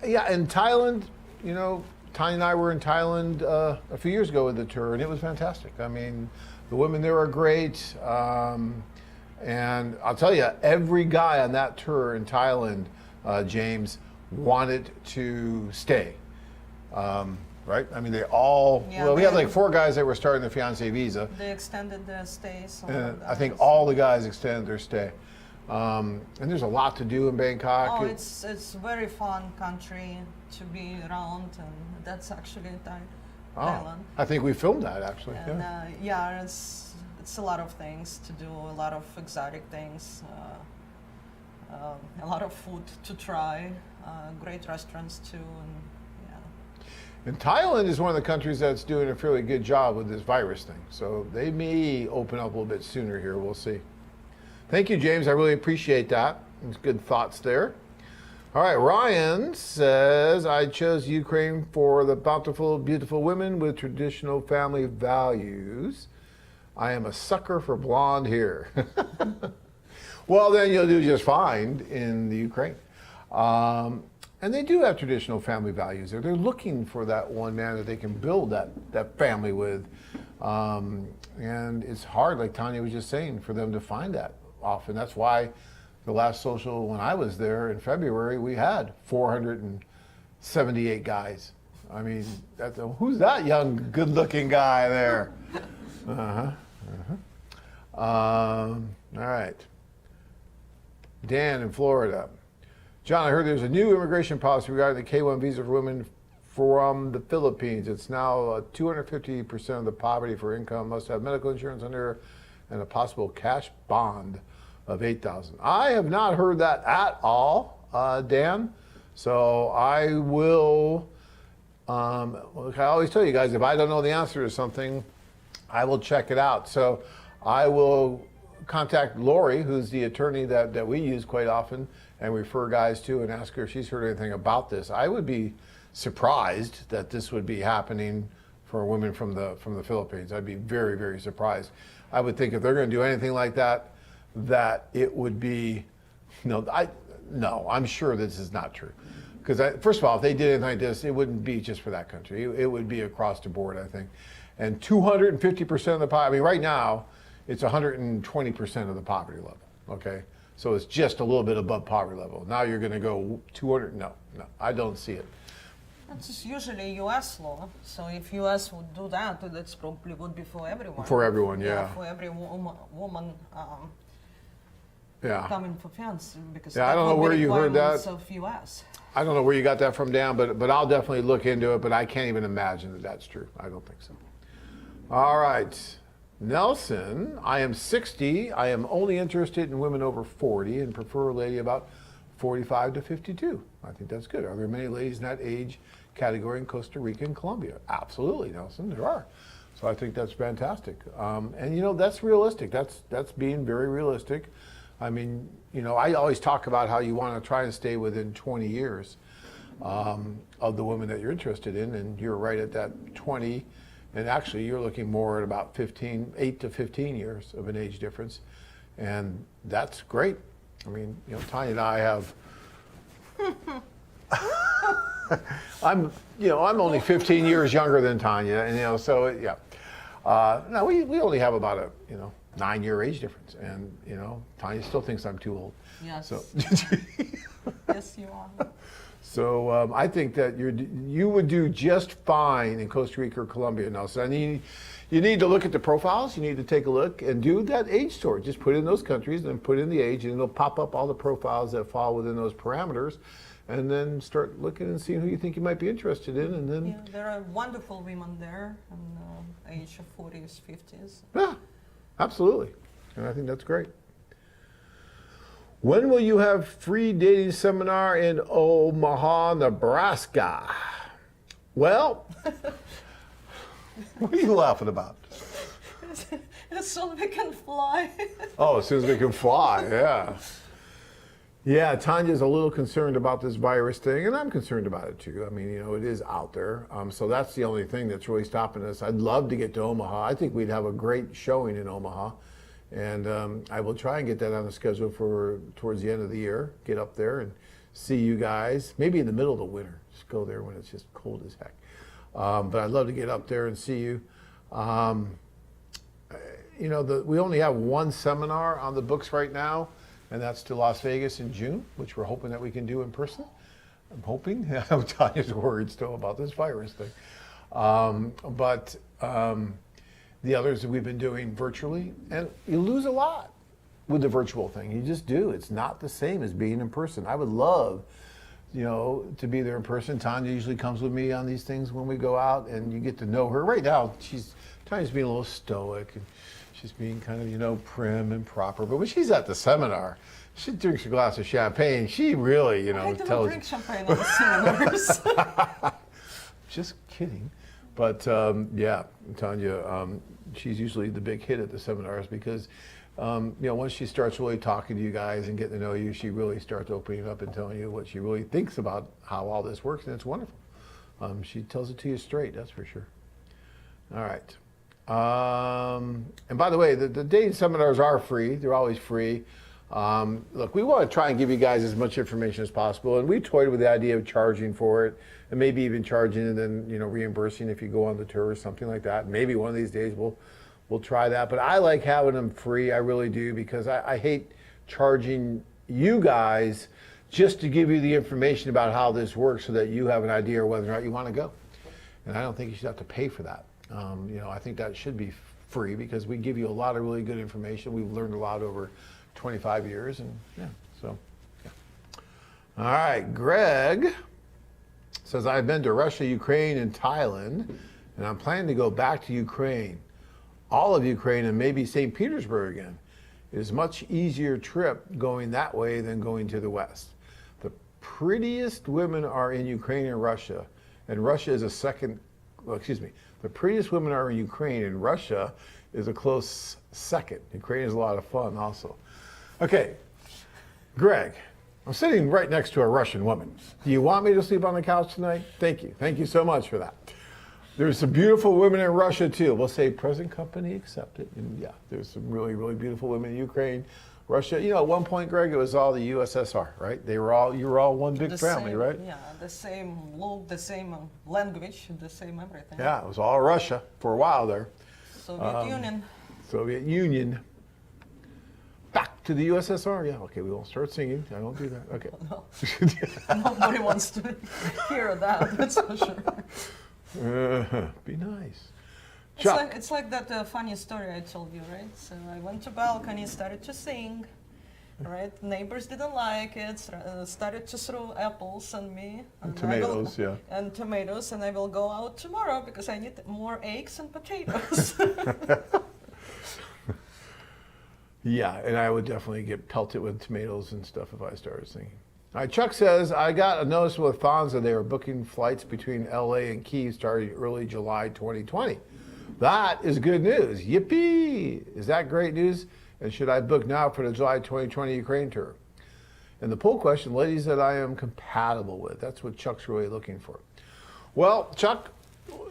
Yeah, in Thailand, Tanya and I were in Thailand a few years ago with the tour, and it was fantastic. I mean, the women there are great. And I'll tell you, every guy on that tour in Thailand, James, wanted to stay. Right? I mean, they all, we had like 4 guys that were starting the fiancé visa. They extended their stays. And I think all the guys extended their stay. And there's a lot to do in Bangkok. Oh, it's very fun country to be around, and that's actually Thai. Thailand. I think we filmed that actually. And Yeah. it's a lot of things to do, a lot of exotic things, a lot of food to try, great restaurants too, and yeah. And Thailand is one of the countries that's doing a fairly good job with this virus thing. So they may open up a little bit sooner here. We'll see. Thank you, James. I really appreciate that. It's good thoughts there. All right, Ryan says, I chose Ukraine for the bountiful, beautiful women with traditional family values. I am a sucker for blonde hair. Well, then you'll do just fine in the Ukraine. And they do have traditional family values there. They're looking for that one man that they can build that family with. And it's hard, like Tanya was just saying, for them to find that often. That's why the last social, when I was there in February, we had 478 guys. I mean, who's that young, good-looking guy there? All right. Dan in Florida. John, I heard there's a new immigration policy regarding the K-1 visa for women from the Philippines. It's now 250% of the poverty for income must have medical insurance under and a possible cash bond of $8,000. I have not heard that at all, Dan. So I will, I always tell you guys, if I don't know the answer to something, I will check it out. So I will contact Lori, who's the attorney that we use quite often and refer guys to, and ask her if she's heard anything about this. I would be surprised that this would be happening for women from the Philippines. I'd be very, very surprised. I would think if they're going to do anything like that, that it would be, no, I'm sure this is not true. Because first of all, if they did anything like this, it wouldn't be just for that country. It would be across the board, I think. And 250% of the poverty, I mean, right now, it's 120% of the poverty level, okay? So it's just a little bit above poverty level. Now you're going to go 200, no, I don't see it. That's usually U.S. law. So if U.S. would do that, that's probably would be for everyone. For everyone, yeah. For every woman Yeah. coming for fiance, because Yeah, I don't know where you heard that. Of U.S. I don't know where you got that from, Dan, but I'll definitely look into it, but I can't even imagine that that's true. I don't think so. All right. Nelson, I am 60. I am only interested in women over 40 and prefer a lady about 45 to 52. I think that's good. Are there many ladies in that age category in Costa Rica and Colombia? Absolutely, Nelson, there are. So I think that's fantastic. And you know, that's realistic. That's being very realistic. I mean, you know, I always talk about how you want to try and stay within 20 years of the women that you're interested in, and you're right at that 20. And actually, you're looking more at about 8 to 15 years of an age difference, and that's great. I mean, you know, Tanya and I have. I'm only 15 years younger than Tanya, and you know, so yeah. No, we only have about a 9-year age difference, and you know, Tanya still thinks I'm too old. Yes. So. Yes, you are. So I think that you would do just fine in Costa Rica or Colombia, Nelson. I mean, you need to look at the profiles. You need to take a look and do that age sort. Just put in those countries and put in the age, and it'll pop up all the profiles that fall within those parameters, and then start looking and seeing who you think you might be interested in, and then. Yeah, there are wonderful women there, in age of 40s, 50s. Yeah, absolutely, and I think that's great. When will you have free dating seminar in Omaha, Nebraska? Well, what are you laughing about? As soon as we can fly. Oh, as soon as we can fly, yeah. Yeah, Tanya's a little concerned about this virus thing, and I'm concerned about it too. I mean, you know, it is out there. So that's the only thing that's really stopping us. I'd love to get to Omaha. I think we'd have a great showing in Omaha. And I will try and get that on the schedule for towards the end of the year. Get up there and see you guys. Maybe in the middle of the winter. Just go there when it's just cold as heck. But I'd love to get up there and see you. You know, we only have one seminar on the books right now, and that's to Las Vegas in June, which we're hoping that we can do in person. I'm hoping. I'm Tanya's worried still about this virus thing. The others that we've been doing virtually, and you lose a lot with the virtual thing. You just do. It's not the same as being in person. I would love to be there in person. Tanya usually comes with me on these things when we go out, and you get to know her. Right now, Tanya's being a little stoic, and she's being kind of, prim and proper. But when she's at the seminar, she drinks a glass of champagne. She really, I don't tells drink champagne on the seminars. Just kidding. But yeah, Tanya, she's usually the big hit at the seminars because, once she starts really talking to you guys and getting to know you, she really starts opening up and telling you what she really thinks about how all this works, and it's wonderful. She tells it to you straight, that's for sure. All right. And by the way, the dating seminars are free. They're always free. Look, we want to try and give you guys as much information as possible, and we toyed with the idea of charging for it, and maybe even charging and then reimbursing if you go on the tour or something like that. Maybe one of these days we'll try that. But I like having them free. I really do, because I hate charging you guys just to give you the information about how this works so that you have an idea of whether or not you want to go. And I don't think you should have to pay for that. I think that should be free because we give you a lot of really good information. We've learned a lot over 25 years, and yeah. All right, Greg says, I've been to Russia, Ukraine, and Thailand, and I'm planning to go back to Ukraine, all of Ukraine, and maybe Saint Petersburg again. It is a much easier trip going that way than going to the West. The prettiest women are in Ukraine and Russia is a second, the prettiest women are in Ukraine, and Russia is a close second. Ukraine is a lot of fun also. Okay, Greg, I'm sitting right next to a Russian woman. Do you want me to sleep on the couch tonight? Thank you. Thank you so much for that. There's some beautiful women in Russia too. We'll say present company accepted. And yeah, there's some really, really beautiful women in Ukraine, Russia. At one point, Greg, it was all the USSR, right? You were all one big family, right? Yeah, the same look, the same language, the same everything. Yeah, it was all Russia for a while there. Soviet Union. Back to the USSR. Yeah, okay, we won't start singing. I don't do that. Okay. No. Nobody wants to hear that, that's for sure. Be nice. It's like that funny story I told you, right? So I went to balcony, started to sing, right? Neighbors didn't like it, started to throw apples on me. And tomatoes, yeah. And tomatoes, and I will go out tomorrow because I need more eggs and potatoes. Yeah, and I would definitely get pelted with tomatoes and stuff if I started singing. All right, Chuck says, I got a notice with Lufthansa. They were booking flights between LA and Kyiv starting early July 2020. That is good news. Yippee! Is that great news? And should I book now for the July 2020 Ukraine tour? And the poll question, ladies that I am compatible with. That's what Chuck's really looking for. Well, Chuck,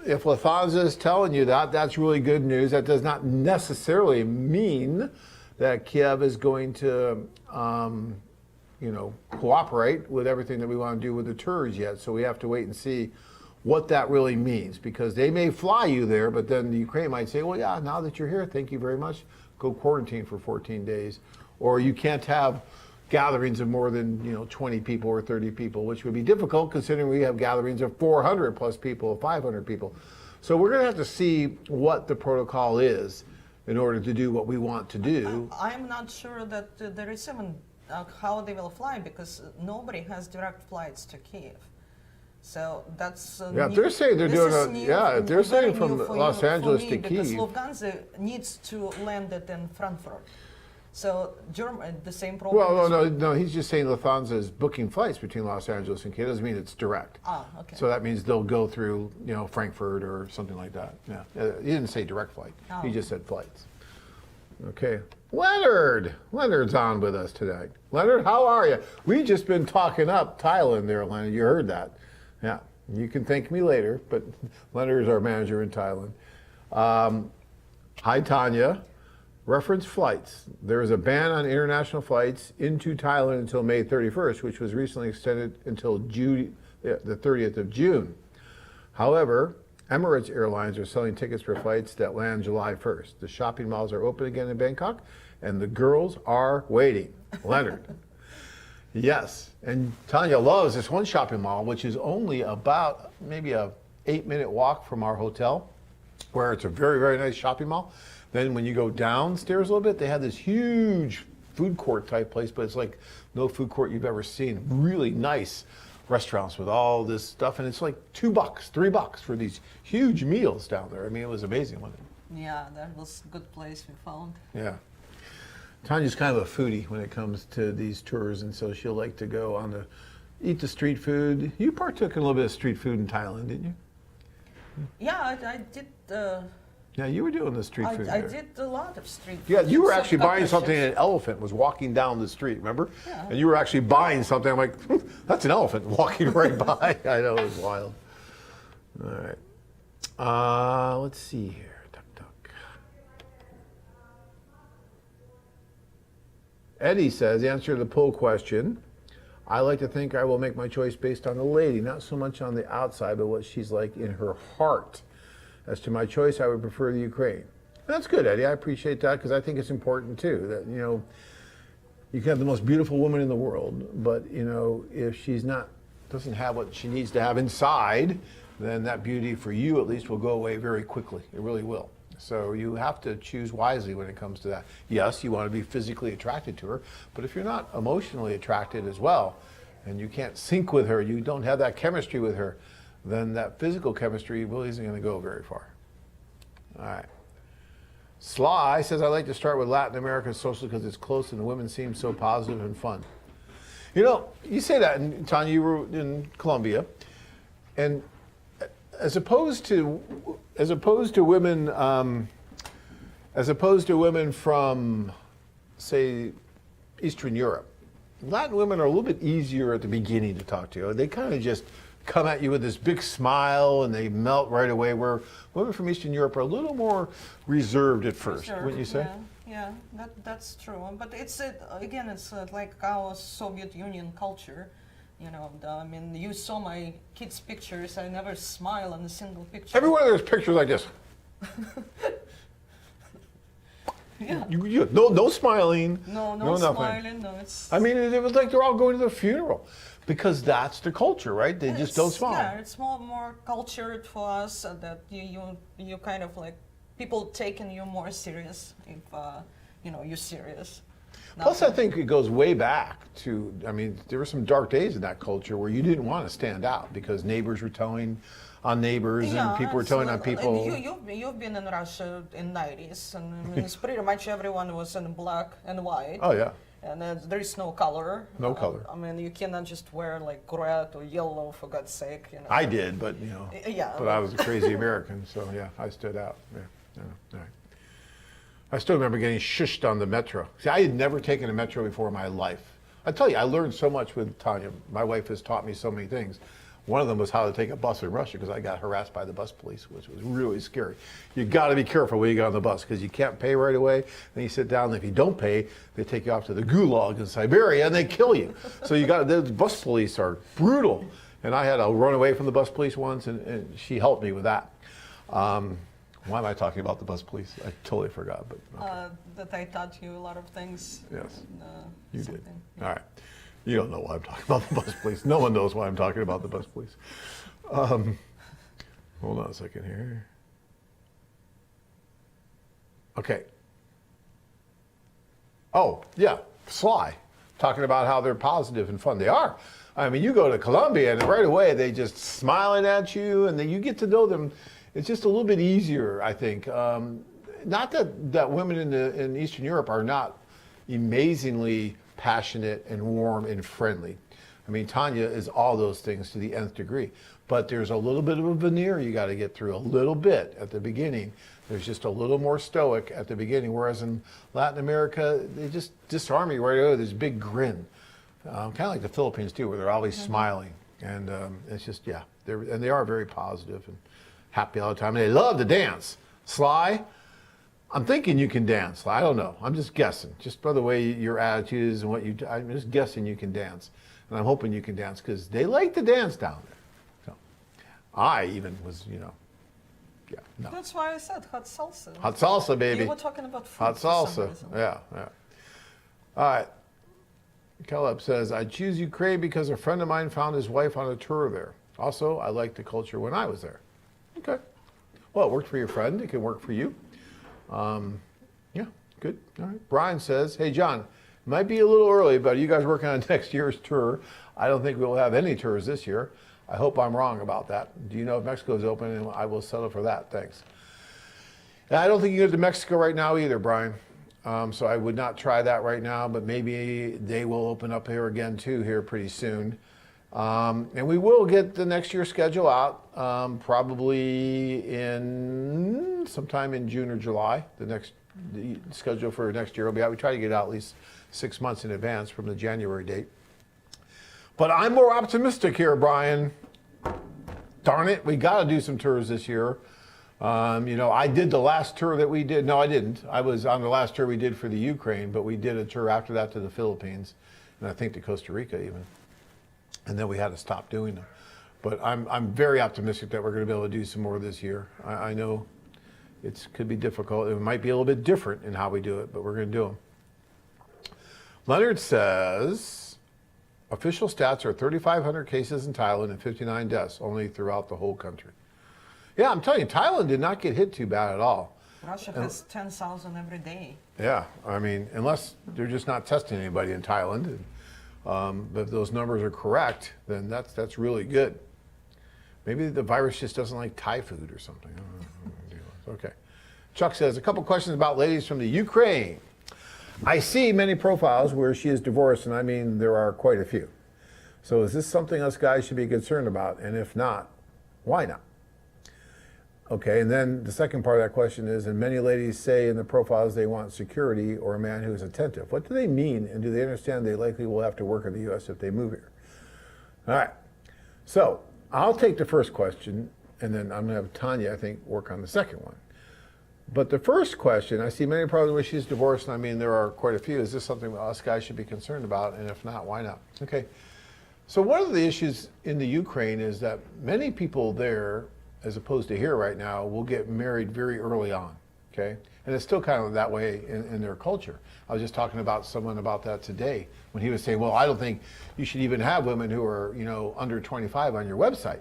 if Lufthansa is telling you that, that's really good news. That does not necessarily mean that Kiev is going to, cooperate with everything that we want to do with the tours yet. So we have to wait and see what that really means, because they may fly you there, but then the Ukraine might say, well, yeah, now that you're here, thank you very much. Go quarantine for 14 days. Or you can't have gatherings of more than 20 people or 30 people, which would be difficult considering we have gatherings of 400 plus people, 500 people. So we're going to have to see what the protocol is in order to do what we want to do. I'm not sure that there is even how they will fly, because nobody has direct flights to Kyiv. So that's if they're saying they're doing if they're saying from Los Angeles to Kyiv, because Lufthansa needs to land it in Frankfurt. So the same problem. Well, no. He's just saying Lufthansa is booking flights between Los Angeles and Kyiv. Doesn't mean it's direct. Okay. So that means they'll go through Frankfurt or something like that. Yeah. He didn't say direct flight. He just said flights. Okay. Leonard's on with us tonight. Leonard, how are you? We've just been talking up Thailand there, Leonard. You heard that. Yeah. You can thank me later, but Leonard is our manager in Thailand. Hi, Tanya. Reference flights. There is a ban on international flights into Thailand until May 31st, which was recently extended until the 30th of June. However, Emirates Airlines are selling tickets for flights that land July 1st. The shopping malls are open again in Bangkok, and the girls are waiting. Leonard. Yes, and Tanya loves this one shopping mall, which is only about maybe a 8-minute walk from our hotel, where it's a very, very nice shopping mall. Then when you go downstairs a little bit, they have this huge food court type place, but it's like no food court you've ever seen. Really nice restaurants with all this stuff, and it's like $2, $3 for these huge meals down there. I mean, it was amazing, wasn't it? Yeah, that was a good place we found. Yeah. Tanya's kind of a foodie when it comes to these tours, and so she'll like to go on eat the street food. You partook in a little bit of street food in Thailand, didn't you? Yeah, I did. Yeah, you were doing the street food I there. did a lot of street food. Yeah, you were actually Some buying something, and dishes. an elephant was walking down the street, remember? Yeah. And you were actually buying something. I'm like, that's an elephant walking right by. I know, it was wild. All right. Let's see here. Duck, duck. Eddie says, answer the poll question. I like to think I will make my choice based on the lady, not so much on the outside, but what she's like in her heart. As to my choice, I would prefer the Ukraine. That's good, Eddie. I appreciate that because I think it's important too. That you can have the most beautiful woman in the world, but if she's doesn't have what she needs to have inside, then that beauty for you at least will go away very quickly. It really will. So you have to choose wisely when it comes to that. Yes, you want to be physically attracted to her, but if you're not emotionally attracted as well, and you can't sync with her, you don't have that chemistry with her, then that physical chemistry really isn't going to go very far. All right. Sly says, I like to start with Latin America socially because it's close and the women seem so positive and fun. You say that, and Tanya, you were in Colombia, and as opposed to women from, say, Eastern Europe, Latin women are a little bit easier at the beginning to talk to. They kind of just come at you with this big smile and they melt right away, where women from Eastern Europe are a little more reserved at first, wouldn't you say? Yeah, that's true. But it's like our Soviet Union culture. You saw my kids' pictures. I never smile on a single picture. Every one of those pictures like this. Yeah. No smiling. No nothing. smiling. No, it's. I mean, it was like they're all going to the funeral because that's the culture, right? They just don't smile. Yeah, it's more cultured for us that you kind of like people taking you more serious if you're serious. Plus, I think it goes way back to, there were some dark days in that culture where you didn't want to stand out because neighbors were telling on neighbors and people were telling on people. You've been in Russia in 90s, and it's pretty much everyone was in black and white. Oh, yeah. And there is no color. No color. You cannot just wear like red or yellow, for God's sake. I did, but Yeah. But I was a crazy American, so yeah, I stood out. Yeah. All right. I still remember getting shushed on the metro. See, I had never taken a metro before in my life. I tell you, I learned so much with Tanya. My wife has taught me so many things. One of them was how to take a bus in Russia because I got harassed by the bus police, which was really scary. You got to be careful when you get on the bus because you can't pay right away. Then you sit down, and if you don't pay, they take you off to the gulag in Siberia and they kill you. So the bus police are brutal. And I had to run away from the bus police once, and she helped me with that. Why am I talking about the bus police? I totally forgot. But okay. That I taught you a lot of things. Yes, you did. Yeah. All right. You don't know why I'm talking about the bus police. No one knows why I'm talking about the bus police. Hold on a second here. Okay. Oh, yeah, Sly, talking about how they're positive and fun. They are. You go to Colombia and right away they just smiling at you and then you get to know them. It's just a little bit easier, I think. Not that women in Eastern Europe are not amazingly passionate and warm and friendly. Tanya is all those things to the nth degree. But there's a little bit of a veneer you got to get through, a little bit at the beginning. There's just a little more stoic at the beginning, whereas in Latin America, they just disarm you right away with this big grin. Kind of like the Philippines too, where they're always smiling. And it's just, they are very positive and happy all the time. And they love to dance. Sly, I'm thinking you can dance. I don't know. I'm just guessing. Just by the way your attitude is and what I'm just guessing you can dance. And I'm hoping you can dance because they like to dance down there. So I even was, no. That's why I said hot salsa. Hot salsa, baby. You were talking about food. Hot for some salsa. reason. Yeah. All right. Caleb says, I choose Ukraine because a friend of mine found his wife on a tour there. Also, I liked the culture when I was there. Okay. Well, it worked for your friend. It can work for you. Yeah, good. All right. Brian says, hey, John, Might be a little early, but you guys working on next year's tour. I don't think we'll have any tours this year. I hope I'm wrong about that. Do you know if Mexico's open? And I will settle for that. Thanks. And I don't think you can get to Mexico right now either, Brian. So I would not try that right now, but maybe they will open up here again too here pretty soon. And we will get the next year's schedule out, probably in sometime in June or July. The schedule for next year will be out. We try to get it out at least 6 months in advance from the January date. But I'm more optimistic here, Brian. Darn it, we got to do some tours this year. I did the last tour that we did. No, I didn't. I was on the last tour we did for the Ukraine, but we did a tour after that to the Philippines, and I think to Costa Rica even. And then we had to stop doing them. But I'm very optimistic that we're going to be able to do some more this year. I know it could be difficult. It might be a little bit different in how we do it, but we're going to do them. Leonard says, official stats are 3,500 cases in Thailand and 59 deaths, only throughout the whole country. Yeah, I'm telling you, Thailand did not get hit too bad at all. Russia has 10,000 every day. Yeah, I mean, unless they're just not testing anybody in Thailand. But if those numbers are correct, then that's really good. Maybe the virus just doesn't like Thai food or something. I don't know. Okay. Chuck says, a couple questions about ladies from the Ukraine. I see many profiles where she is divorced, and I mean there are quite a few. So is this something us guys should be concerned about? And if not, why not? Okay, and then the second part of that question is, and many ladies say in the profiles they want security or a man who is attentive. What do they mean, and do they understand they likely will have to work in the U.S. if they move here? All right, so I'll take the first question, and then I'm going to have Tanya, I think, work on the second one. But the first question, I see many problems where she's divorced, and I mean there are quite a few. Is this something us guys should be concerned about, and if not, why not? Okay, so one of the issues in the Ukraine is that many people there, as opposed to here right now, will get married very early on, okay? And it's still kind of that way in their culture. I was just talking about someone about that today when he was saying, well, I don't think you should even have women who are, under 25 on your website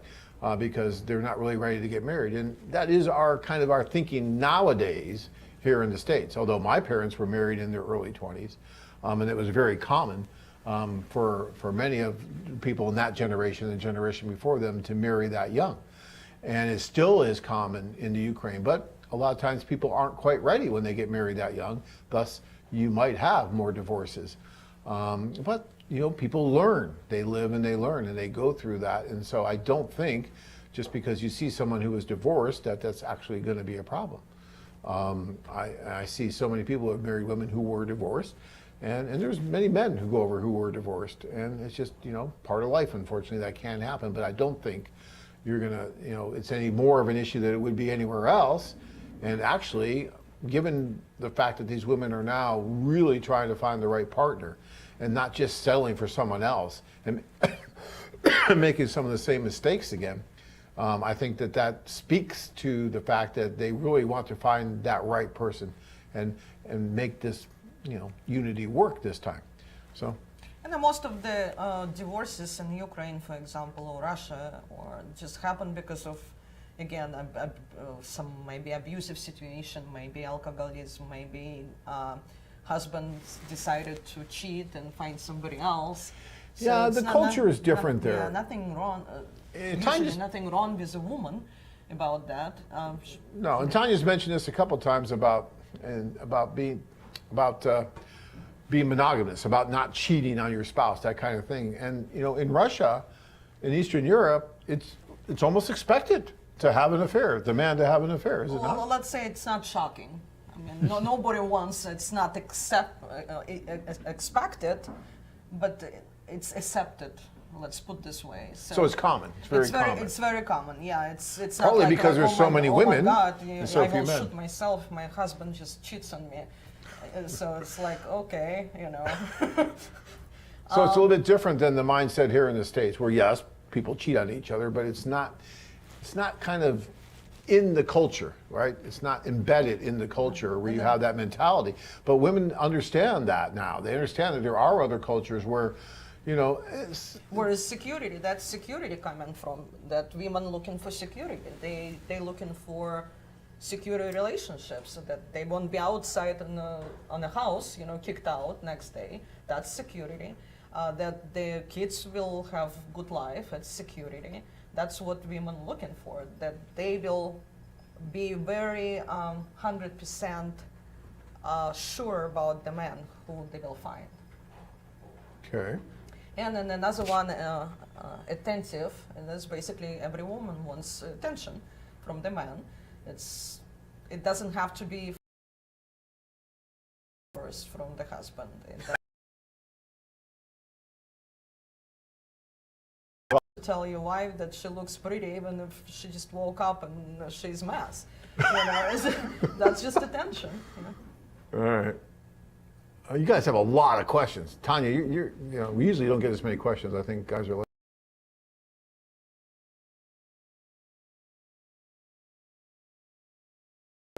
because they're not really ready to get married. And that is our thinking nowadays here in the States. Although my parents were married in their early 20s, and it was very common for many of people in that generation and the generation before them to marry that young. And it still is common in the Ukraine, but a lot of times people aren't quite ready when they get married that young. Thus, you might have more divorces. But people learn. They live and they learn and they go through that. And so I don't think just because you see someone who is divorced that that's actually going to be a problem. I see so many people who have married women who were divorced, and there's many men who go over who were divorced, and it's just part of life. Unfortunately, that can happen. But I don't think you're gonna, it's any more of an issue that it would be anywhere else. And actually, given the fact that these women are now really trying to find the right partner and not just settling for someone else and making some of the same mistakes again, I think that speaks to the fact that they really want to find that right person and make this, unity work this time. So. And most of the divorces in Ukraine, for example, or Russia, or just happen because of, again, some maybe abusive situation, maybe alcoholism, maybe husband decided to cheat and find somebody else. So yeah, the culture is different there. Yeah, nothing wrong. Usually nothing wrong with a woman about that. No, and Tanya's mentioned this a couple times about being monogamous, about not cheating on your spouse, that kind of thing. And in Russia, in Eastern Europe, it's almost expected to have an affair, the man to have an affair, is it not? Well, let's say it's not shocking. I mean, nobody wants. It's not expected, but it's accepted. Let's put this way. So it's common. It's very common. It's very common. Yeah, it's not probably like, because there's so many women. Oh my God, and so I few will men. shoot myself. My husband just cheats on me. So it's like, okay, So it's a little bit different than the mindset here in the States, where yes, people cheat on each other, but it's not kind of in the culture, right? It's not embedded in the culture where you have that mentality. But women understand that now. They understand that there are other cultures where, where is security? That's security coming from. That women looking for security. They looking for secure relationships so that they won't be outside on a house, kicked out next day. That's security. That their kids will have good life. That's security. That's what women looking for. That they will be very 100% sure about the man who they will find. Okay. And then another one, attentive, and that's basically every woman wants attention from the man. It doesn't have to be first from the husband. Tell your wife that she looks pretty even if she just woke up and she's a mess. That's just attention. All right. You guys have a lot of questions. Tanya, we usually don't get as many questions. I think guys are like.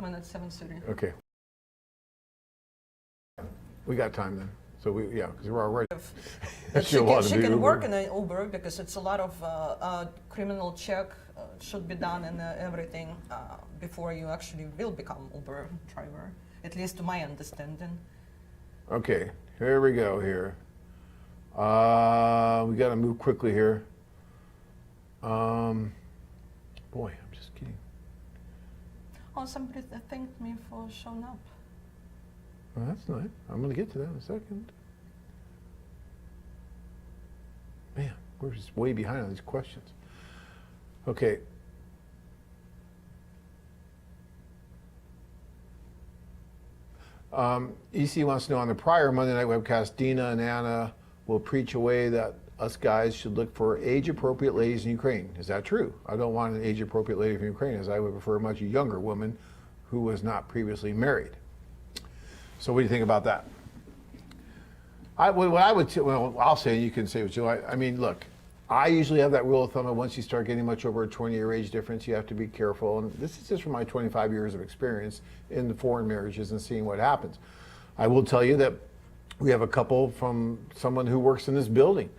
At 7:30. Okay. We got time then. So because we're already. She can work in an Uber because it's a lot of criminal check should be done and everything before you actually will become Uber driver, at least to my understanding. Okay, here we go here. We got to move quickly here. Boy, I'm just kidding. Oh, somebody thanked me for showing up. Well, that's nice. I'm going to get to that in a second. Man, we're just way behind on these questions. Okay. EC wants to know, on the prior Monday night webcast, Dina and Anna will preach away that us guys should look for age-appropriate ladies in Ukraine. Is that true? I don't want an age-appropriate lady from Ukraine, as I would prefer a much younger woman who was not previously married. So what do you think about that? I'll say, and you can say what you like. I mean, look, I usually have that rule of thumb that once you start getting much over a 20-year age difference, you have to be careful. And this is just from my 25 years of experience in the foreign marriages and seeing what happens. I will tell you that we have a couple from someone who works in this building.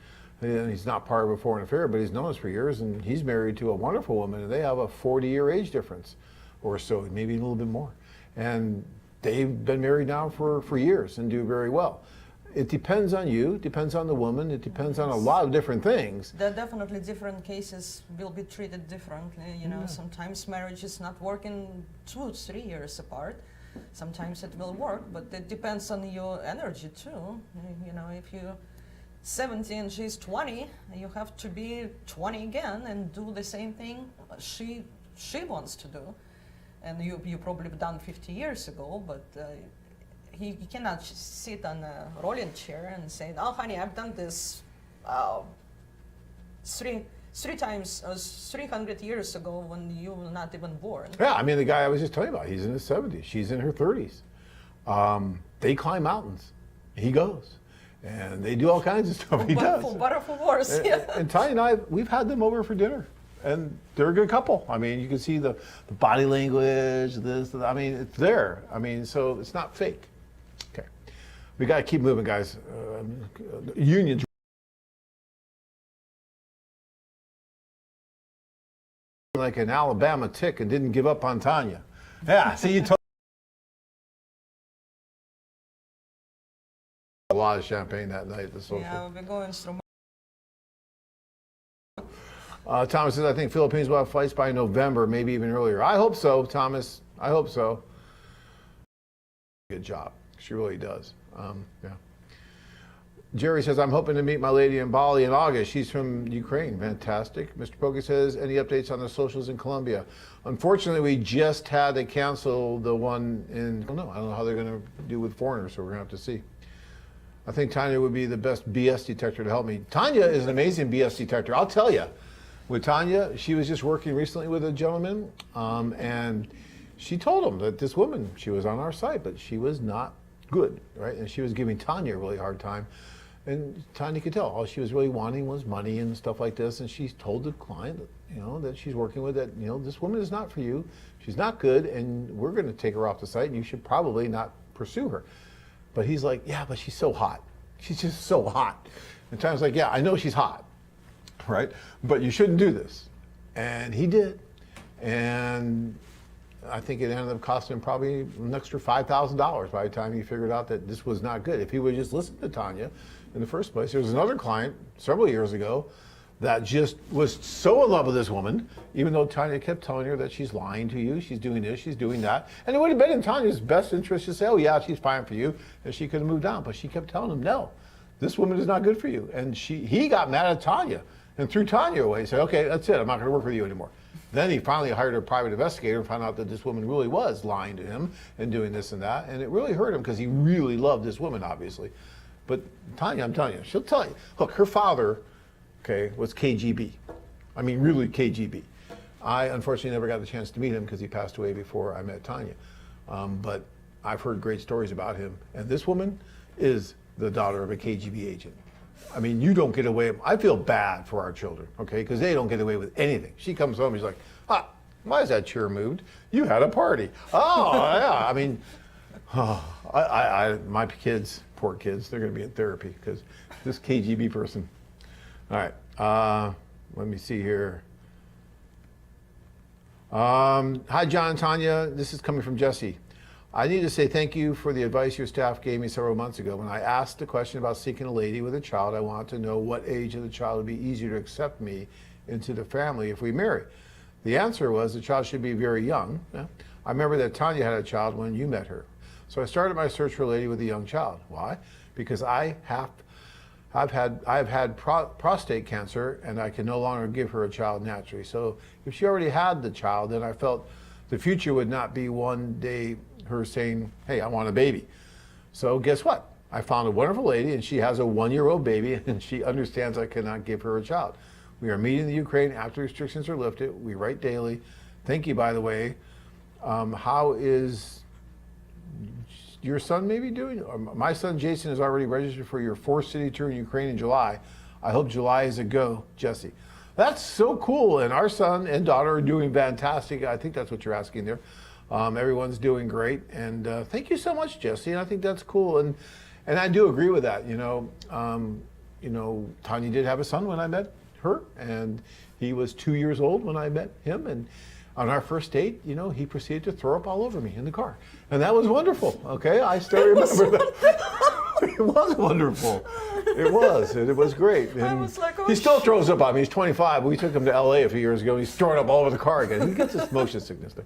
And he's not part of a foreign affair, but he's known us for years, and he's married to a wonderful woman, and they have a 40-year age difference or so, maybe a little bit more. And they've been married now for years and do very well. It depends on you, it depends on the woman, it depends on a lot of different things. There are definitely different cases will be treated differently. Sometimes marriage is not working 2-3 years apart. Sometimes it will work, but it depends on your energy too. If you're 70 and she's 20, you have to be 20 again and do the same thing she wants to do. And you probably done 50 years ago, but you cannot sit on a rolling chair and say, "Oh, honey, I've done this three times 300 years ago when you were not even born." Yeah, I mean, the guy I was just telling you about, he's in his 70s, she's in her 30s. They climb mountains. He goes. And they do all kinds of stuff. He does. For better, for worse. And Tanya and I, we've had them over for dinner. And they're a good couple. I mean, you can see the body language, I mean, it's there. I mean, so it's not fake. Okay. We got to keep moving, guys. Unions. Like an Alabama tick and didn't give up on Tanya. Yeah, see, you told a lot of champagne that night at the social. Yeah, we're going through. Thomas says, I think Philippines will have flights by November, maybe even earlier. I hope so, Thomas. I hope so. Good job. She really does. Yeah. Jerry says, I'm hoping to meet my lady in Bali in August. She's from Ukraine. Fantastic. Mr. Pokey says, any updates on the socials in Colombia? Unfortunately, we just had to cancel the one in, I don't know how they're going to do with foreigners, so we're going to have to see. I think Tanya would be the best BS detector to help me. Tanya is an amazing BS detector. I'll tell you. With Tanya, she was just working recently with a gentleman, and she told him that this woman, she was on our site, but she was not good, right? And she was giving Tanya a really hard time. And Tanya could tell all she was really wanting was money and stuff like this. And she told the client, that she's working with that, this woman is not for you. She's not good, and we're going to take her off the site, and you should probably not pursue her. But he's like, yeah, but she's so hot. She's just so hot. And Tanya's like, yeah, I know she's hot. Right? But you shouldn't do this. And he did. And I think it ended up costing him probably an extra $5,000 by the time he figured out that this was not good. If he would just listen to Tanya in the first place. There was another client several years ago that just was so in love with this woman, even though Tanya kept telling her that she's lying to you, she's doing this, she's doing that. And it would have been in Tanya's best interest to say, oh yeah, she's fine for you, and she could have moved on. But she kept telling him, no, this woman is not good for you. And he got mad at Tanya and threw Tanya away. He said, okay, that's it, I'm not gonna work with you anymore. Then he finally hired a private investigator and found out that this woman really was lying to him and doing this and that. And it really hurt him because he really loved this woman, obviously. But Tanya, I'm telling you, she'll tell you. Look, her father, okay, was KGB. I mean, really KGB. I unfortunately never got the chance to meet him because he passed away before I met Tanya. But I've heard great stories about him. And this woman is the daughter of a KGB agent. I mean, you don't get away. I feel bad for our children, okay, because they don't get away with anything. She comes home, she's like, why is that chair moved? You had a party. Oh, yeah. I mean, my kids, poor kids, they're going to be in therapy because this KGB person. All right, let me see here. Hi, John and Tanya. This is coming from Jesse. I need to say thank you for the advice your staff gave me several months ago. When I asked a question about seeking a lady with a child, I wanted to know what age of the child would be easier to accept me into the family if we marry. The answer was the child should be very young. I remember that Tanya had a child when you met her. So I started my search for a lady with a young child. Why? Because I've had prostate cancer and I can no longer give her a child naturally. So if she already had the child, then I felt the future would not be one day her saying, hey, I want a baby. So guess what? I found a wonderful lady and she has a 1-year-old baby and she understands I cannot give her a child. We are meeting in the Ukraine after restrictions are lifted. We write daily. Thank you, by the way. How is your son maybe doing? My son Jason is already registered for your 4-city tour in Ukraine in July. I hope July is a go, Jesse. That's so cool, and our son and daughter are doing fantastic. I think that's what you're asking there. Everyone's doing great, and thank you so much, Jesse. And I think that's cool, and I do agree with that. Tanya did have a son when I met her, and he was 2 years old when I met him, and on our first date, he proceeded to throw up all over me in the car, and that was wonderful. Okay, I still remember that. It was wonderful. It was, and it was great. And I was like, oh, he still throws up on me. He's 25. We took him to LA a few years ago, and he's throwing up all over the car again. He gets this motion sickness thing.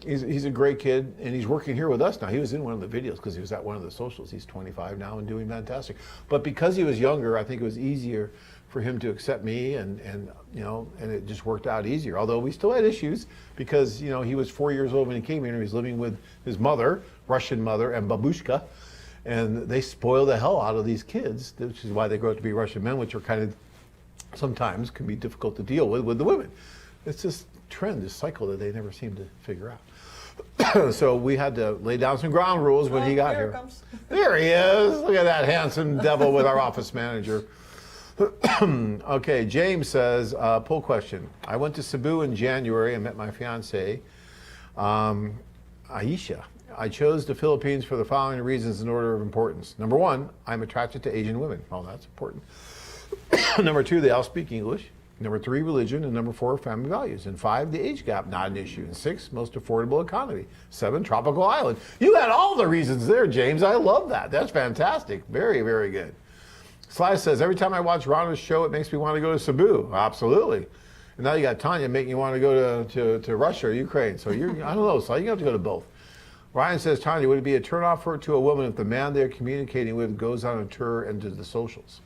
He's a great kid, and he's working here with us now. He was in one of the videos because he was at one of the socials. He's 25 now and doing fantastic. But because he was younger, I think it was easier for him to accept me, and it just worked out easier. Although we still had issues because he was 4 years old when he came here, and he was living with his mother, Russian mother, and babushka, and they spoil the hell out of these kids, which is why they grow up to be Russian men, which are kind of sometimes can be difficult to deal with the women. It's this trend, this cycle that they never seem to figure out. So we had to lay down some ground rules when he got here. There he is. Look at that handsome devil with our office manager. Okay, James says, poll question. I went to Cebu in January and met my fiance, Aisha. I chose the Philippines for the following reasons in order of importance. Number 1, I'm attracted to Asian women. Well, that's important. Number 2, they all speak English. Number 3, religion. And number 4, family values. And 5, the age gap, not an issue. And 6, most affordable economy. 7, tropical island. You had all the reasons there, James. I love that. That's fantastic. Very, very good. Sly says, every time I watch Rana's show, it makes me want to go to Cebu. Absolutely. And now you got Tanya making you want to go to Russia or Ukraine. So I don't know, Sly, you have to go to both. Ryan says, Tanya, would it be a turnoff to a woman if the man they're communicating with goes on a tour and to the socials?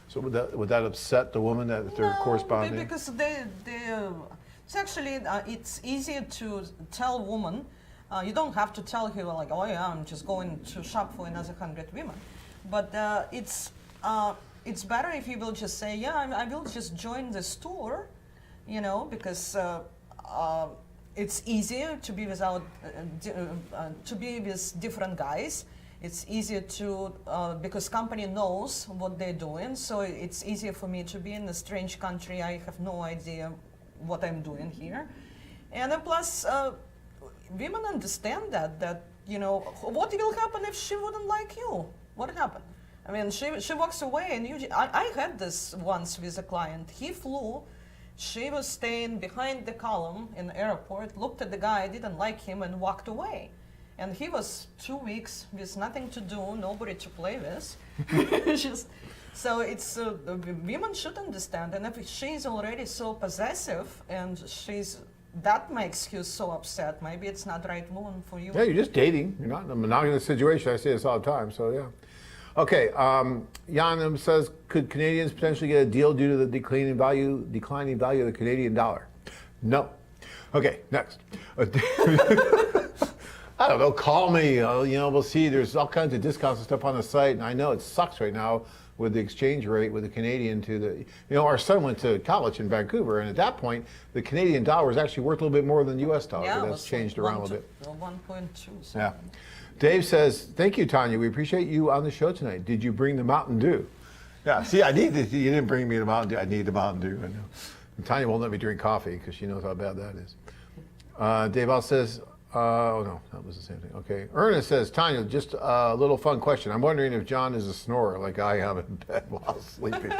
So would that upset the woman that they're corresponding? Because it's actually it's easier to tell a woman. You don't have to tell her like, oh yeah, I'm just going to shop for another 100 women. But it's better if you will just say, yeah, I will just join this tour, because it's easier to be to be with different guys. It's easier to because company knows what they're doing, so it's easier for me to be in a strange country. I have no idea what I'm doing here, and then plus women understand that what will happen if she wouldn't like you? What happened? I mean, she walks away, and I had this once with a client. He flew She was staying behind the column in the airport, looked at the guy, didn't like him, and walked away. And he was 2 weeks with nothing to do, nobody to play with. Just, so it's women should understand. And if she's already so possessive and that makes you so upset, maybe it's not the right woman for you. Yeah, you're just dating. You're not in a monogamous situation. I say this all the time. So yeah. Okay. Jan says, could Canadians potentially get a deal due to the declining value of the Canadian dollar? No. Okay. Next. I don't know, call me, we'll see. There's all kinds of discounts and stuff on the site, and I know it sucks right now with the exchange rate with the Canadian to the, our son went to college in Vancouver, and at that point, the Canadian dollar was actually worth a little bit more than the U.S. dollar, Yeah, but that's changed around a little bit. 1.2. Yeah. Dave says, thank you, Tanya. We appreciate you on the show tonight. Did you bring the Mountain Dew? Yeah, see, you didn't bring me the Mountain Dew. I need the Mountain Dew, I know. And Tanya won't let me drink coffee because she knows how bad that is. Dave also says, oh no, that was the same thing. Okay. Ernest says, Tanya, just a little fun question. I'm wondering if John is a snorer like I am in bed while sleeping.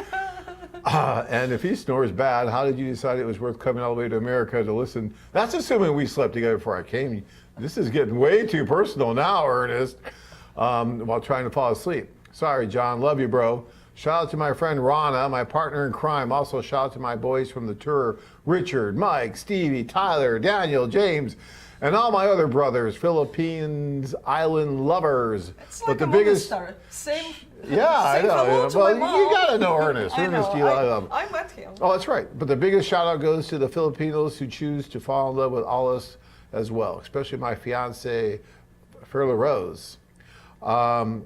And if he snores bad, how did you decide it was worth coming all the way to America to listen? That's assuming we slept together before I came. This is getting way too personal now, Ernest, while trying to fall asleep. Sorry, John. Love you, bro. Shout out to my friend Rana, my partner in crime. Also, shout out to my boys from the tour, Richard, Mike, Stevie, Tyler, Daniel, James, and all my other brothers, Philippines island lovers. It's like a biggest star. Same. Yeah, I know. Well, you gotta know Ernest. Ernest, I love. I met him. Oh, that's right. But the biggest shout out goes to the Filipinos who choose to fall in love with all us as well, especially my fiance, Ferla Rose. I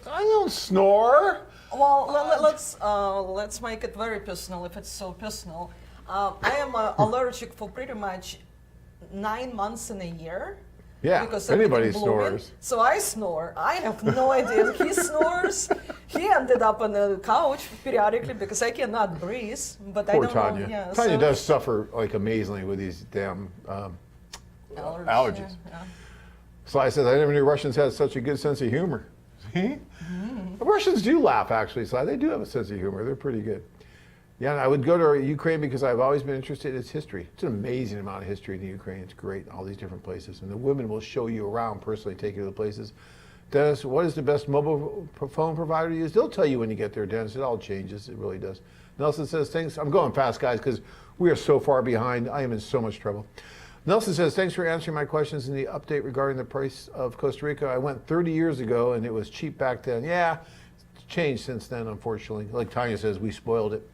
don't snore. Well, let's make it very personal. If it's so personal, I am allergic for pretty much 9 months in a year. Yeah, because anybody everything blew in. snores. So I snore. I have no idea. He snores. He ended up on the couch periodically because I cannot breathe. But Poor I don't Tanya. know. Yeah, Tanya so does suffer like amazingly with these damn allergies. Yeah. Sly says, I never knew Russians had such a good sense of humor. See? The Russians do laugh, actually, Sly. They do have a sense of humor. They're pretty good. Yeah, and I would go to Ukraine because I've always been interested in its history. It's an amazing amount of history in the Ukraine. It's great, all these different places. And the women will show you around, personally take you to the places. Dennis, what is the best mobile phone provider to use? They'll tell you when you get there, Dennis. It all changes. It really does. Nelson says, thanks. I'm going fast, guys, because we are so far behind. I am in so much trouble. Nelson says, thanks for answering my questions in the update regarding the price of Costa Rica. I went 30 years ago, and it was cheap back then. Yeah, it's changed since then, unfortunately. Like Tanya says, we spoiled it.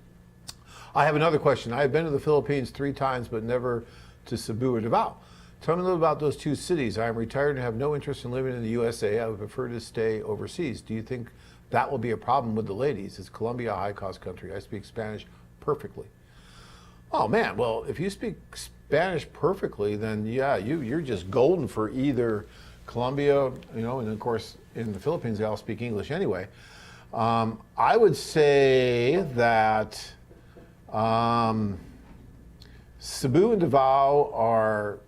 I have another question. I have been to the Philippines 3 times, but never to Cebu or Davao. Tell me a little about those 2 cities. I am retired and have no interest in living in the USA. I would prefer to stay overseas. Do you think that will be a problem with the ladies? Is Colombia a high-cost country? I speak Spanish perfectly. Oh, man. Well, if you speak Spanish perfectly, then, yeah, you're just golden for either Colombia, and of course, in the Philippines, they all speak English anyway. I would say that Cebu and Davao are,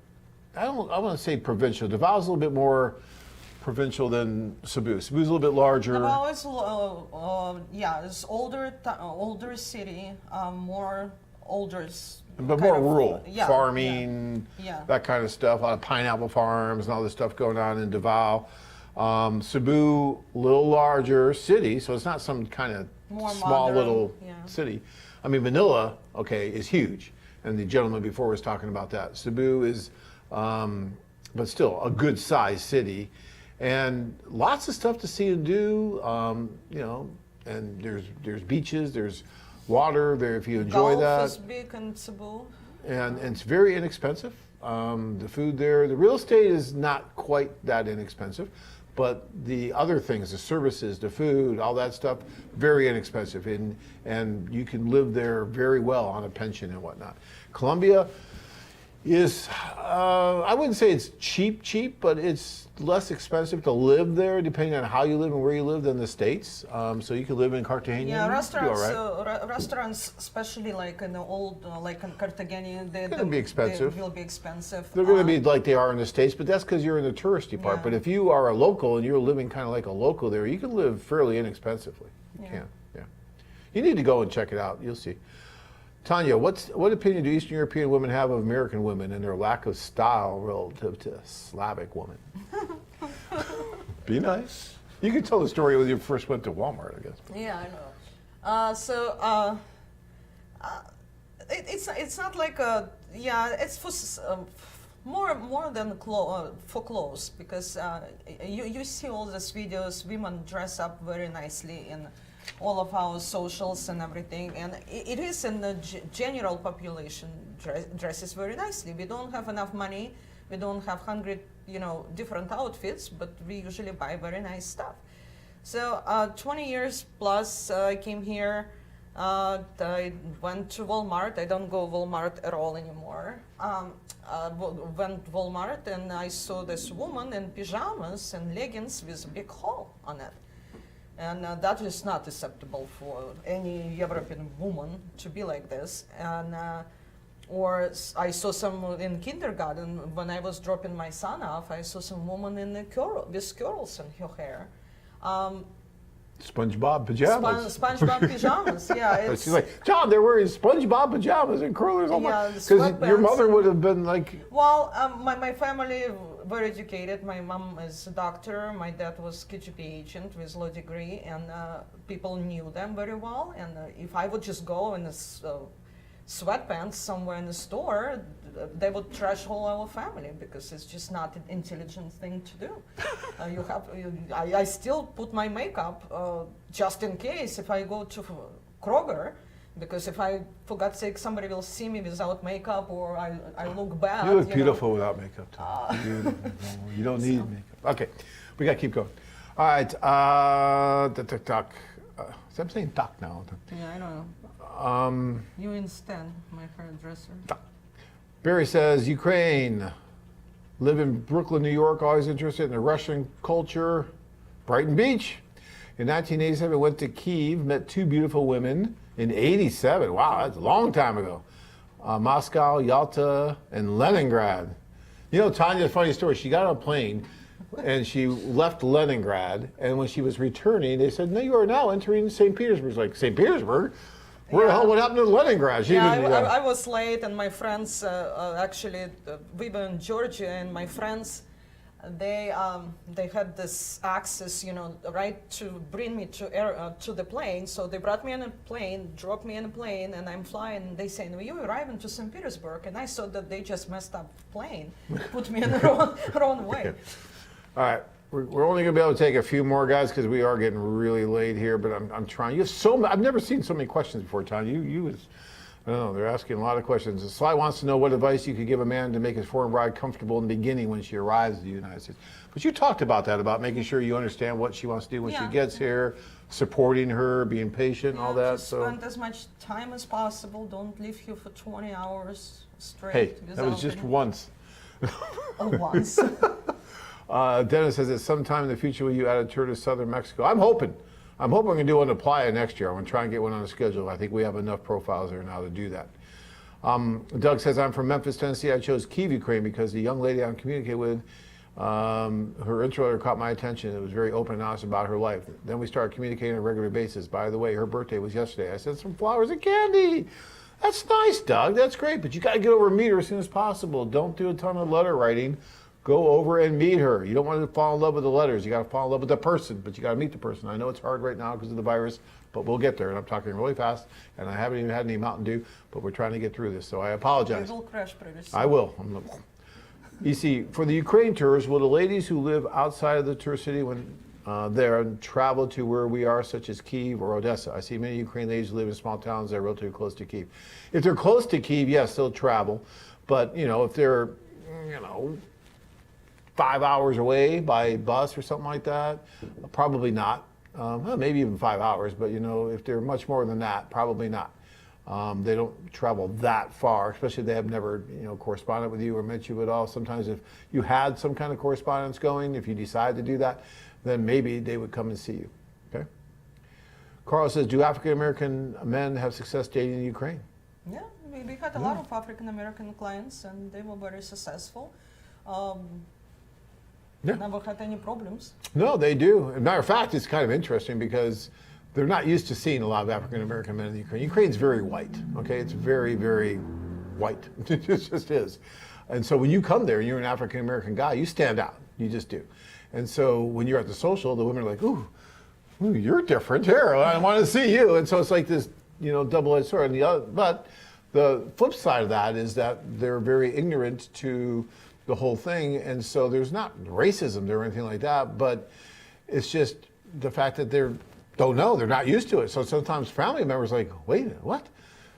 I want to say provincial. Davao is a little bit more provincial than Cebu. Cebu's a little bit larger. Davao is, it's older city, more older. But more rural, yeah, farming, that kind of stuff. A lot of pineapple farms and all this stuff going on in Davao. Cebu, a little larger city, so it's not some kind of more small modern, little city. I mean, Manila, is huge, and the gentleman before was talking about that. Cebu is, but still, a good-sized city, and lots of stuff to see and do. And there's beaches, there's water there if you enjoy that. Golf is big in Cebu. And it's very inexpensive. The food there, the real estate is not quite that inexpensive, but the other things, the services, the food, all that stuff, very inexpensive. And you can live there very well on a pension and whatnot. Colombia is, I wouldn't say it's cheap, but it's less expensive to live there depending on how you live and where you live than the States. So you could live in Cartagena. Yeah, restaurants, right. Restaurants, especially like in the old, like in Cartagena, they're going to be expensive. They will be expensive. They're going to be like they are in the States, but that's because you're in the touristy part. Yeah. But if you are a local and you're living kind of like a local there, you can live fairly inexpensively. You can, yeah. You need to go and check it out. You'll see. Tanya, what opinion do Eastern European women have of American women and their lack of style relative to Slavic women? Be nice. You can tell the story when you first went to Walmart, I guess. Yeah, I know. It's not like it's for more than for clothes, because you see all these videos. Women dress up very nicely in all of our socials and everything, and it is in the general population dresses very nicely. We don't have enough money. We don't have 100 different outfits, but we usually buy very nice stuff. So 20 years plus, I came here. I went to Walmart. I don't go Walmart at all anymore. Went Walmart and I saw this woman in pajamas and leggings with a big hole on it. And that is not acceptable for any European woman to be like this. And or I saw some in kindergarten when I was dropping my son off. I saw some woman in with curls in her hair. SpongeBob pajamas. SpongeBob pajamas, yeah. She's like, John, they're wearing SpongeBob pajamas and curlers. Yeah, because your mother would have been like. Well, my family very educated. My mom is a doctor. My dad was KGB agent with law degree, and people knew them very well. And if I would just go in this sweatpants somewhere in the store, they would trash all our family, because it's just not an intelligent thing to do. I still put my makeup just in case if I go to Kroger, because if I, for God's sake, somebody will see me without makeup or I look bad. You look beautiful without makeup, too. You don't need makeup. Okay, we got to keep going. All right, I'm saying talk now. Yeah, I know. You and Stan, my hairdresser. Barry says, Ukraine, live in Brooklyn, New York, always interested in the Russian culture. Brighton Beach. In 1987, I went to Kyiv, met two beautiful women. In 87, wow, that's a long time ago. Moscow, Yalta, and Leningrad. You know, Tanya's funny story. She got on a plane and she left Leningrad, and when she was returning, they said, no, you are now entering Saint Petersburg. It's like, Saint Petersburg? Where the hell, what happened to Leningrad? I was late, and my friends, actually, we were in Georgia, and my friends, they had this access, right, to bring me to the plane. So they brought me on a plane, dropped me in a plane, and I'm flying. And they say, "No, you arriving to St. Petersburg," and I thought that they just messed up the plane, put me in the wrong way. All right. We're only going to be able to take a few more, guys, because we are getting really late here. But I'm trying. You have so many. I've never seen so many questions before, Tanya. I don't know. They're asking a lot of questions. Sly wants to know what advice you could give a man to make his foreign bride comfortable in the beginning when she arrives in the United States. But you talked about that, about making sure you understand what she wants to do when she gets here, supporting her, being patient, all that. Just spend as much time as possible. Don't leave here for 20 hours straight. Hey, that was just once. Oh, once. Dennis says that sometime in the future will you add a tour to southern Mexico? I'm hoping we're going to do one to Playa next year. I'm going to try and get one on the schedule. I think we have enough profiles there now to do that. Doug says, I'm from Memphis, Tennessee. I chose Kyiv, Ukraine because the young lady I'm communicating with, her intro letter caught my attention. It was very open and honest about her life. Then we started communicating on a regular basis. By the way, her birthday was yesterday. I sent some flowers and candy. That's nice, Doug. That's great. But you got to get over and meet her as soon as possible. Don't do a ton of letter writing. Go over and meet her. You don't want to fall in love with the letters. You got to fall in love with the person, but you got to meet the person. I know it's hard right now because of the virus, but we'll get there. And I'm talking really fast, and I haven't even had any Mountain Dew, but we're trying to get through this. So I apologize. You will crash pretty soon. I will. You see, for the Ukraine tours, will the ladies who live outside of the tour city when there travel to where we are, such as Kyiv or Odessa? I see many Ukrainian ladies who live in small towns that are relatively close to Kyiv. If they're close to Kyiv, yes, they'll travel. But, if they're, 5 hours away by bus or something like that, probably not. Maybe even 5 hours, but if they're much more than that, probably not. They don't travel that far, especially if they have never corresponded with you or met you at all. Sometimes if you had some kind of correspondence going, if you decide to do that, then maybe they would come and see you. Okay. Carl says, do African American men have success dating in Ukraine? Yeah, we had a lot of African American clients, and they were very successful. Never had any problems. No, they do. As a matter of fact, it's kind of interesting because they're not used to seeing a lot of African American men in the Ukraine. Ukraine's very white, okay? It's very, very white. It just is. And so when you come there and you're an African American guy, you stand out. You just do. And so when you're at the social, the women are like, ooh, you're different. Here, I want to see you. And so it's like this, double-edged sword. But the flip side of that is that they're very ignorant to the whole thing. And so there's not racism there or anything like that, but it's just the fact that they don't know. They're not used to it. So sometimes family members are like, wait, what?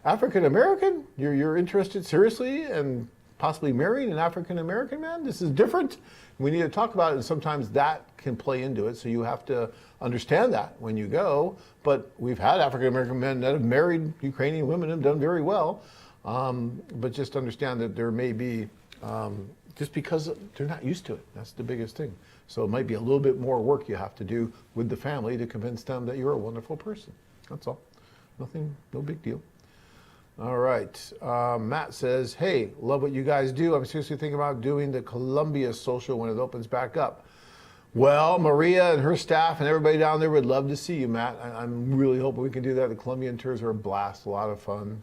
African American? You're interested seriously and possibly marrying an African American man? This is different. We need to talk about it, and sometimes that can play into it. So you have to understand that when you go. But we've had African American men that have married Ukrainian women and done very well. But just understand that there may be, just because they're not used to it. That's the biggest thing. So it might be a little bit more work you have to do with the family to convince them that you're a wonderful person. That's all. Nothing, no big deal. All right. Matt says, hey, love what you guys do. I'm seriously thinking about doing the Columbia social when it opens back up. Well, Maria and her staff and everybody down there would love to see you, Matt. I'm really hoping we can do that. The Columbian tours are a blast, a lot of fun.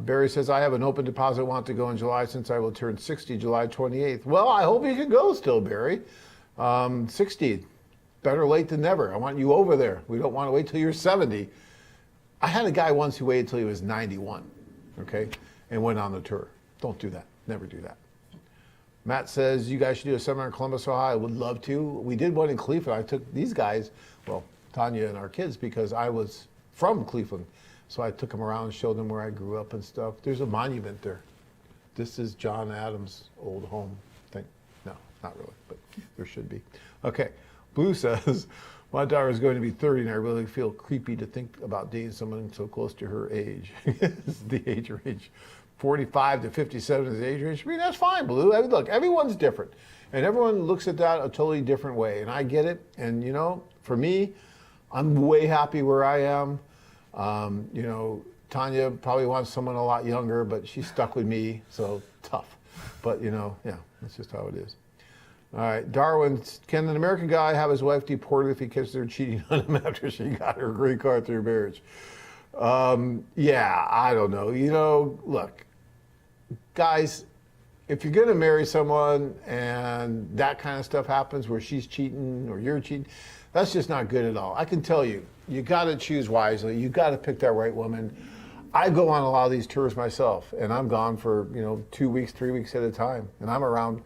Barry says, I have an open deposit, want to go in July since I will turn 60 July 28th. Well, I hope you can go still, Barry. 60, better late than never. I want you over there. We don't want to wait till you're 70. I had a guy once who waited till he was 91, okay, and went on the tour. Don't do that. Never do that. Matt says, you guys should do a seminar in Columbus, Ohio. I would love to. We did one in Cleveland. I took these guys, well, Tanya and our kids, because I was from Cleveland. So I took them around and showed them where I grew up and stuff. There's a monument there. This is John Adams' old home thing. No, not really, but there should be. Okay, Blue says, my daughter is going to be 30 and I really feel creepy to think about dating someone so close to her age. This is the age range. 45 to 57 is the age range. I mean, that's fine, Blue. I mean, look, everyone's different. And everyone looks at that a totally different way. And I get it. And, for me, I'm way happy where I am. Tanya probably wants someone a lot younger, but she's stuck with me, so tough. But, yeah, that's just how it is. All right, Darwin, can an American guy have his wife deported if he catches her cheating on him after she got her green card through marriage? Yeah, I don't know. Look, guys, if you're going to marry someone and that kind of stuff happens where she's cheating or you're cheating, that's just not good at all. I can tell you, you got to choose wisely. You got to pick that right woman. I go on a lot of these tours myself, and I'm gone for 2 weeks, 3 weeks at a time, and I'm around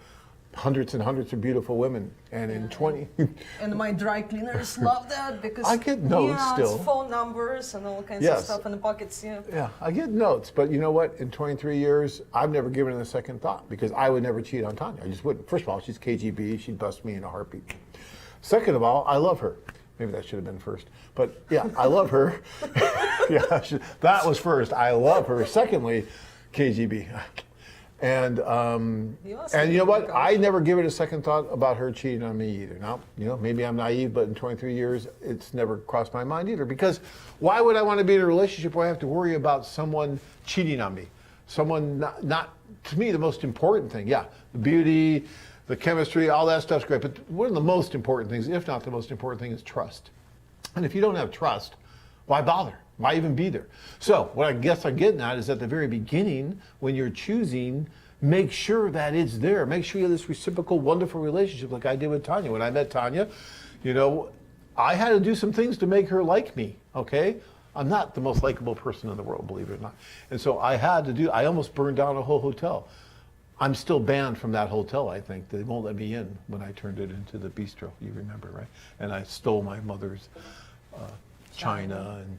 hundreds and hundreds of beautiful women. And in 20 and my dry cleaners love that because I get notes still. It's phone numbers and all kinds of stuff in the pockets. Yeah, I get notes, but you know what? In 23 years, I've never given it a second thought because I would never cheat on Tanya. I just wouldn't. First of all, she's KGB. She'd bust me in a heartbeat. Second of all, I love her. Maybe that should have been first. But yeah, I love her. Yeah, that was first. I love her. Secondly, KGB. And you know what? I never give it a second thought about her cheating on me either. Now, maybe I'm naive, but in 23 years, it's never crossed my mind either. Because why would I want to be in a relationship where I have to worry about someone cheating on me? Someone not to me, the most important thing. Yeah, the beauty, the chemistry, all that stuff's great. But one of the most important things, if not the most important thing, is trust. And if you don't have trust, why bother? Why even be there? So what I guess I'm getting at is at the very beginning, when you're choosing, make sure that it's there. Make sure you have this reciprocal, wonderful relationship like I did with Tanya. When I met Tanya, I had to do some things to make her like me, okay? I'm not the most likable person in the world, believe it or not. And so I almost burned down a whole hotel. I'm still banned from that hotel, I think. They won't let me in when I turned it into the bistro, you remember, right? And I stole my mother's china and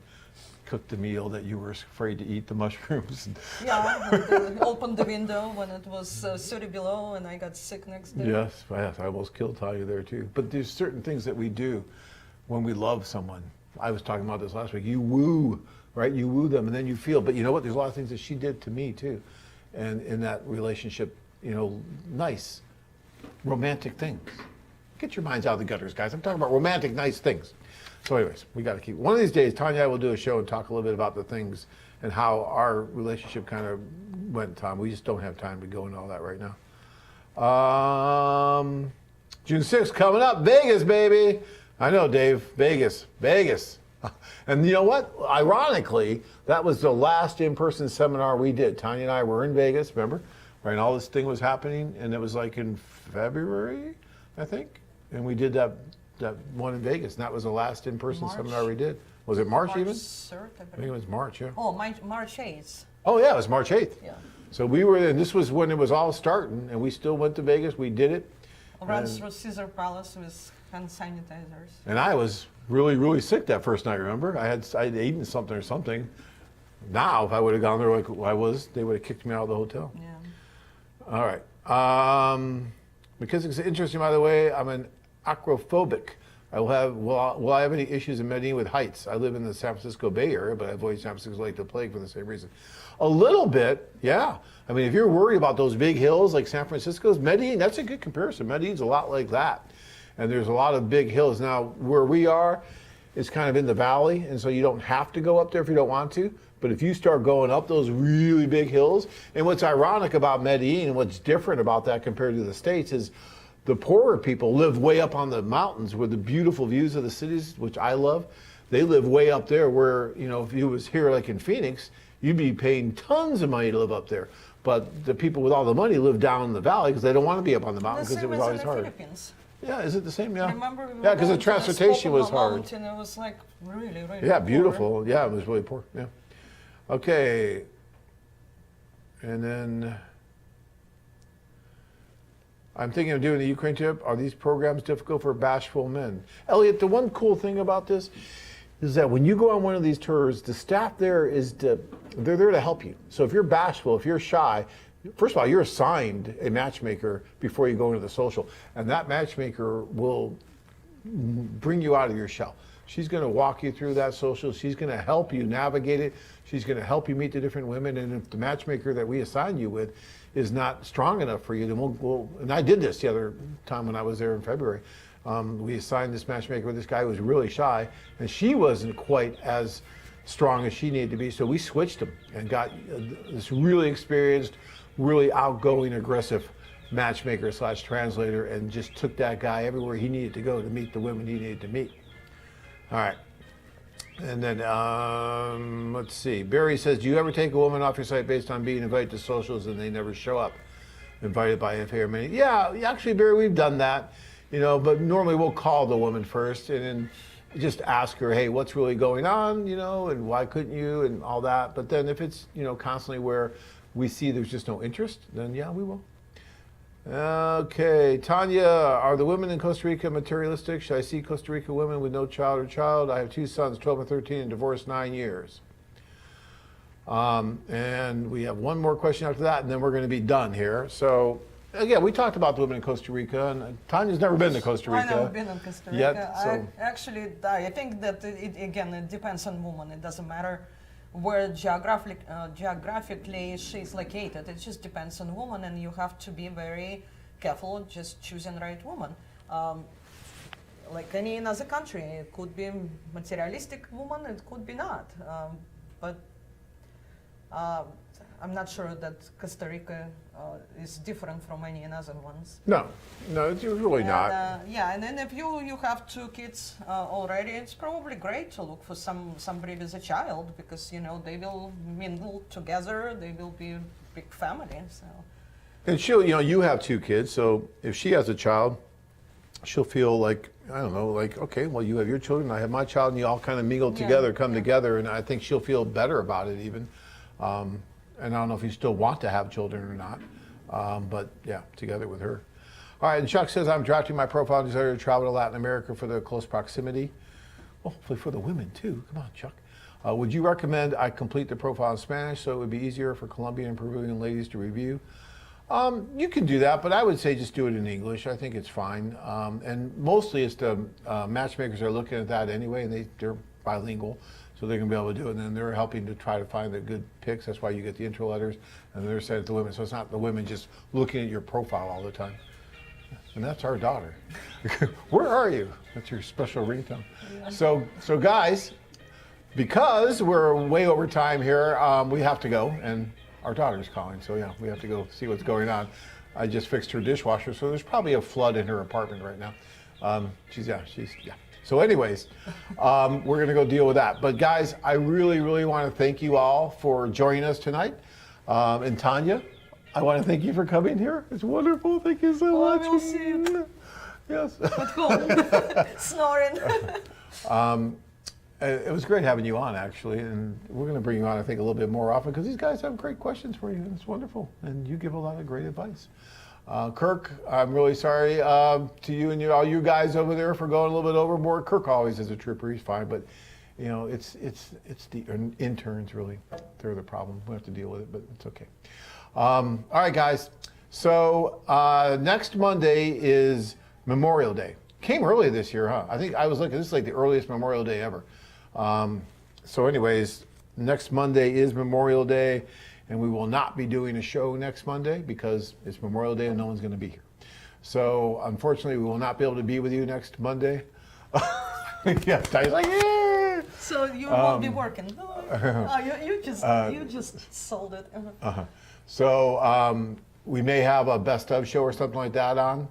cooked the meal that you were afraid to eat, the mushrooms. Yeah, I opened the window when it was 30 below and I got sick next day. Yes, I almost killed Tanya there too. But there's certain things that we do when we love someone. I was talking about this last week. You woo, right? You woo them and then you feel, but you know what? There's a lot of things that she did to me too. And in that relationship, nice, romantic things. Get your minds out of the gutters, guys. I'm talking about romantic, nice things. So anyways, we got to keep. One of these days, Tanya and I will do a show and talk a little bit about the things and how our relationship kind of went, Tom. We just don't have time to go into all that right now. June 6th coming up, Vegas, baby. I know, Dave. Vegas. And you know what? Ironically, that was the last in-person seminar we did. Tanya and I were in Vegas, remember? Right, and all this thing was happening, and it was like in February, I think. And we did that one in Vegas, and that was the last in-person seminar we did. Was it March even? 3rd, I think it was March, yeah. Oh, March 8th. Oh, yeah, it was March 8th. Yeah. So we were there, and this was when it was all starting, and we still went to Vegas. We did it. Ran through Caesar Palace with hand sanitizers. And I was really, really sick that first night, remember? I'd eaten something or something. Now, if I would have gone there like I was, they would have kicked me out of the hotel. Yeah. All right. Because it's interesting, by the way, I'm an acrophobic. Will I have any issues in Medellin with heights? I live in the San Francisco Bay Area, but I avoid San Francisco like the plague for the same reason. A little bit, yeah. I mean, if you're worried about those big hills like San Francisco's, Medellin, that's a good comparison. Medellin's a lot like that. And there's a lot of big hills. Now, where we are is kind of in the valley, and so you don't have to go up there if you don't want to. But if you start going up those really big hills, and what's ironic about Medellin and what's different about that compared to the States is the poorer people live way up on the mountains where the beautiful views of the cities, which I love, they live way up there where, you know, if you was here like in Phoenix, you'd be paying tons of money to live up there. But the people with all the money live down in the valley because they don't want to be up on the mountain because it was always hard. Philippines. Yeah, is it the same? Yeah. Remember Yeah, because the transportation was hard. Mountain, it was like really, really Yeah, poor. beautiful. Yeah, it was really poor. Yeah. Okay. And then I'm thinking of doing the Ukraine trip. Are these programs difficult for bashful men? Elliot, the one cool thing about this is that when you go on one of these tours, the staff there they're there to help you. So if you're bashful, if you're shy, first of all, you're assigned a matchmaker before you go into the social, and that matchmaker will bring you out of your shell. She's going to walk you through that social. She's going to help you navigate it. She's going to help you meet the different women. And if the matchmaker that we assign you with is not strong enough for you, then we'll and I did this the other time when I was there in February. We assigned this matchmaker with this guy who was really shy, and she wasn't quite as strong as she needed to be. So we switched them and got this really experienced, really outgoing, aggressive matchmaker / translator, and just took that guy everywhere he needed to go to meet the women he needed to meet. All right. And then, let's see. Barry says, do you ever take a woman off your site based on being invited to socials and they never show up? Invited by a fair many. Yeah, actually, Barry, we've done that. You know, but normally we'll call the woman first and then just ask her, hey, what's really going on, you know, and why couldn't you, and all that. But then if it's, you know, constantly where we see there's just no interest, then yeah, we will. Okay, Tanya, are the women in Costa Rica materialistic? Should I see Costa Rica women with no child or child? I have 2 sons, 12 and 13, and divorced 9 years. And we have one more question after that, and then we're going to be done here. So, again, we talked about the women in Costa Rica, and Tanya's never been to Costa Rica. I've never been in Costa Rica. Yet, so. I think that it depends on woman. It doesn't matter where geographically she's located. It just depends on woman, and you have to be very careful just choosing the right woman. Like any another country, it could be materialistic woman, it could be not. But I'm not sure that Costa Rica is different from any other ones. No, it's really not. Yeah, and then if you have 2 kids already, it's probably great to look for somebody with a child, because, you know, they will mingle together, they will be a big family. So. And she'll, you know, you have 2 kids, so if she has a child, she'll feel like, I don't know, like, okay, well, you have your children, I have my child, and you all kind of mingle together, come together, and I think she'll feel better about it even. And I don't know if you still want to have children or not, but yeah, together with her. All right, and Chuck says, I'm drafting my profile and desire to travel to Latin America for the close proximity. Well, hopefully for the women too. Come on, Chuck. Would you recommend I complete the profile in Spanish so it would be easier for Colombian and Peruvian ladies to review? You can do that, but I would say just do it in English. I think it's fine. And mostly it's the matchmakers are looking at that anyway, and they're bilingual. So they're going to be able to do it, and then they're helping to try to find the good picks. That's why you get the intro letters, and they're sent to the women. So it's not the women just looking at your profile all the time. And that's our daughter. Where are you? That's your special ringtone. Yeah. So guys, because we're way over time here, we have to go, and our daughter's calling. So yeah, we have to go see what's going on. I just fixed her dishwasher, so there's probably a flood in her apartment right now. She's. So anyways, we're going to go deal with that. But guys, I really, really want to thank you all for joining us tonight. And Tanya, I want to thank you for coming here. It's wonderful. Thank you so much. We'll see you Yes. at home, snoring. It was great having you on, actually, and we're going to bring you on, I think, a little bit more often because these guys have great questions for you, and it's wonderful, and you give a lot of great advice. Kirk, I'm really sorry to you and all you guys over there for going a little bit overboard. Kirk always is a trooper; he's fine, but you know, it's the interns really. They're the problem. We have to deal with it, but it's okay. All right, guys. So next Monday is Memorial Day. Came early this year, huh? I think I was looking. This is like the earliest Memorial Day ever. So, anyways, next Monday is Memorial Day. And we will not be doing a show next Monday because it's Memorial Day and no one's going to be here. So unfortunately, we will not be able to be with you next Monday. Yeah, Ty's like, yeah. So you won't be working. You just sold it. So we may have a best of show or something like that on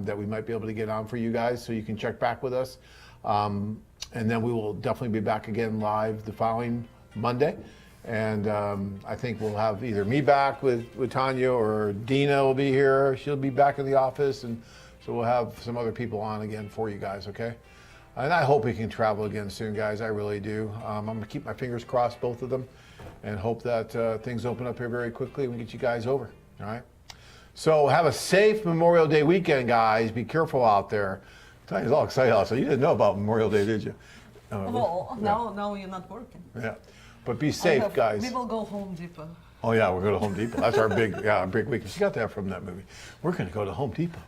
that we might be able to get on for you guys, so you can check back with us. And then we will definitely be back again live the following Monday. And I think we'll have either me back with Tanya or Dina will be here. She'll be back in the office. And so we'll have some other people on again for you guys, okay? And I hope we can travel again soon, guys. I really do. I'm going to keep my fingers crossed, both of them, and hope that things open up here very quickly and we get you guys over, all right? So have a safe Memorial Day weekend, guys. Be careful out there. Tanya's all excited also. You didn't know about Memorial Day, did you? Well, now you're not working. Yeah. But be safe, guys. We will go Home Depot. Oh yeah, we're going to Home Depot. That's our big weekend. She got that from that movie. We're going to go to Home Depot.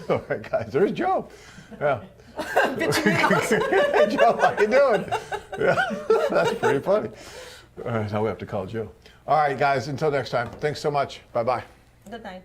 All right, guys. There's Joe. Yeah. Hey, Joe, how you doing? Yeah, that's pretty funny. All right, now we have to call Joe. All right, guys. Until next time. Thanks so much. Bye-bye. Good night.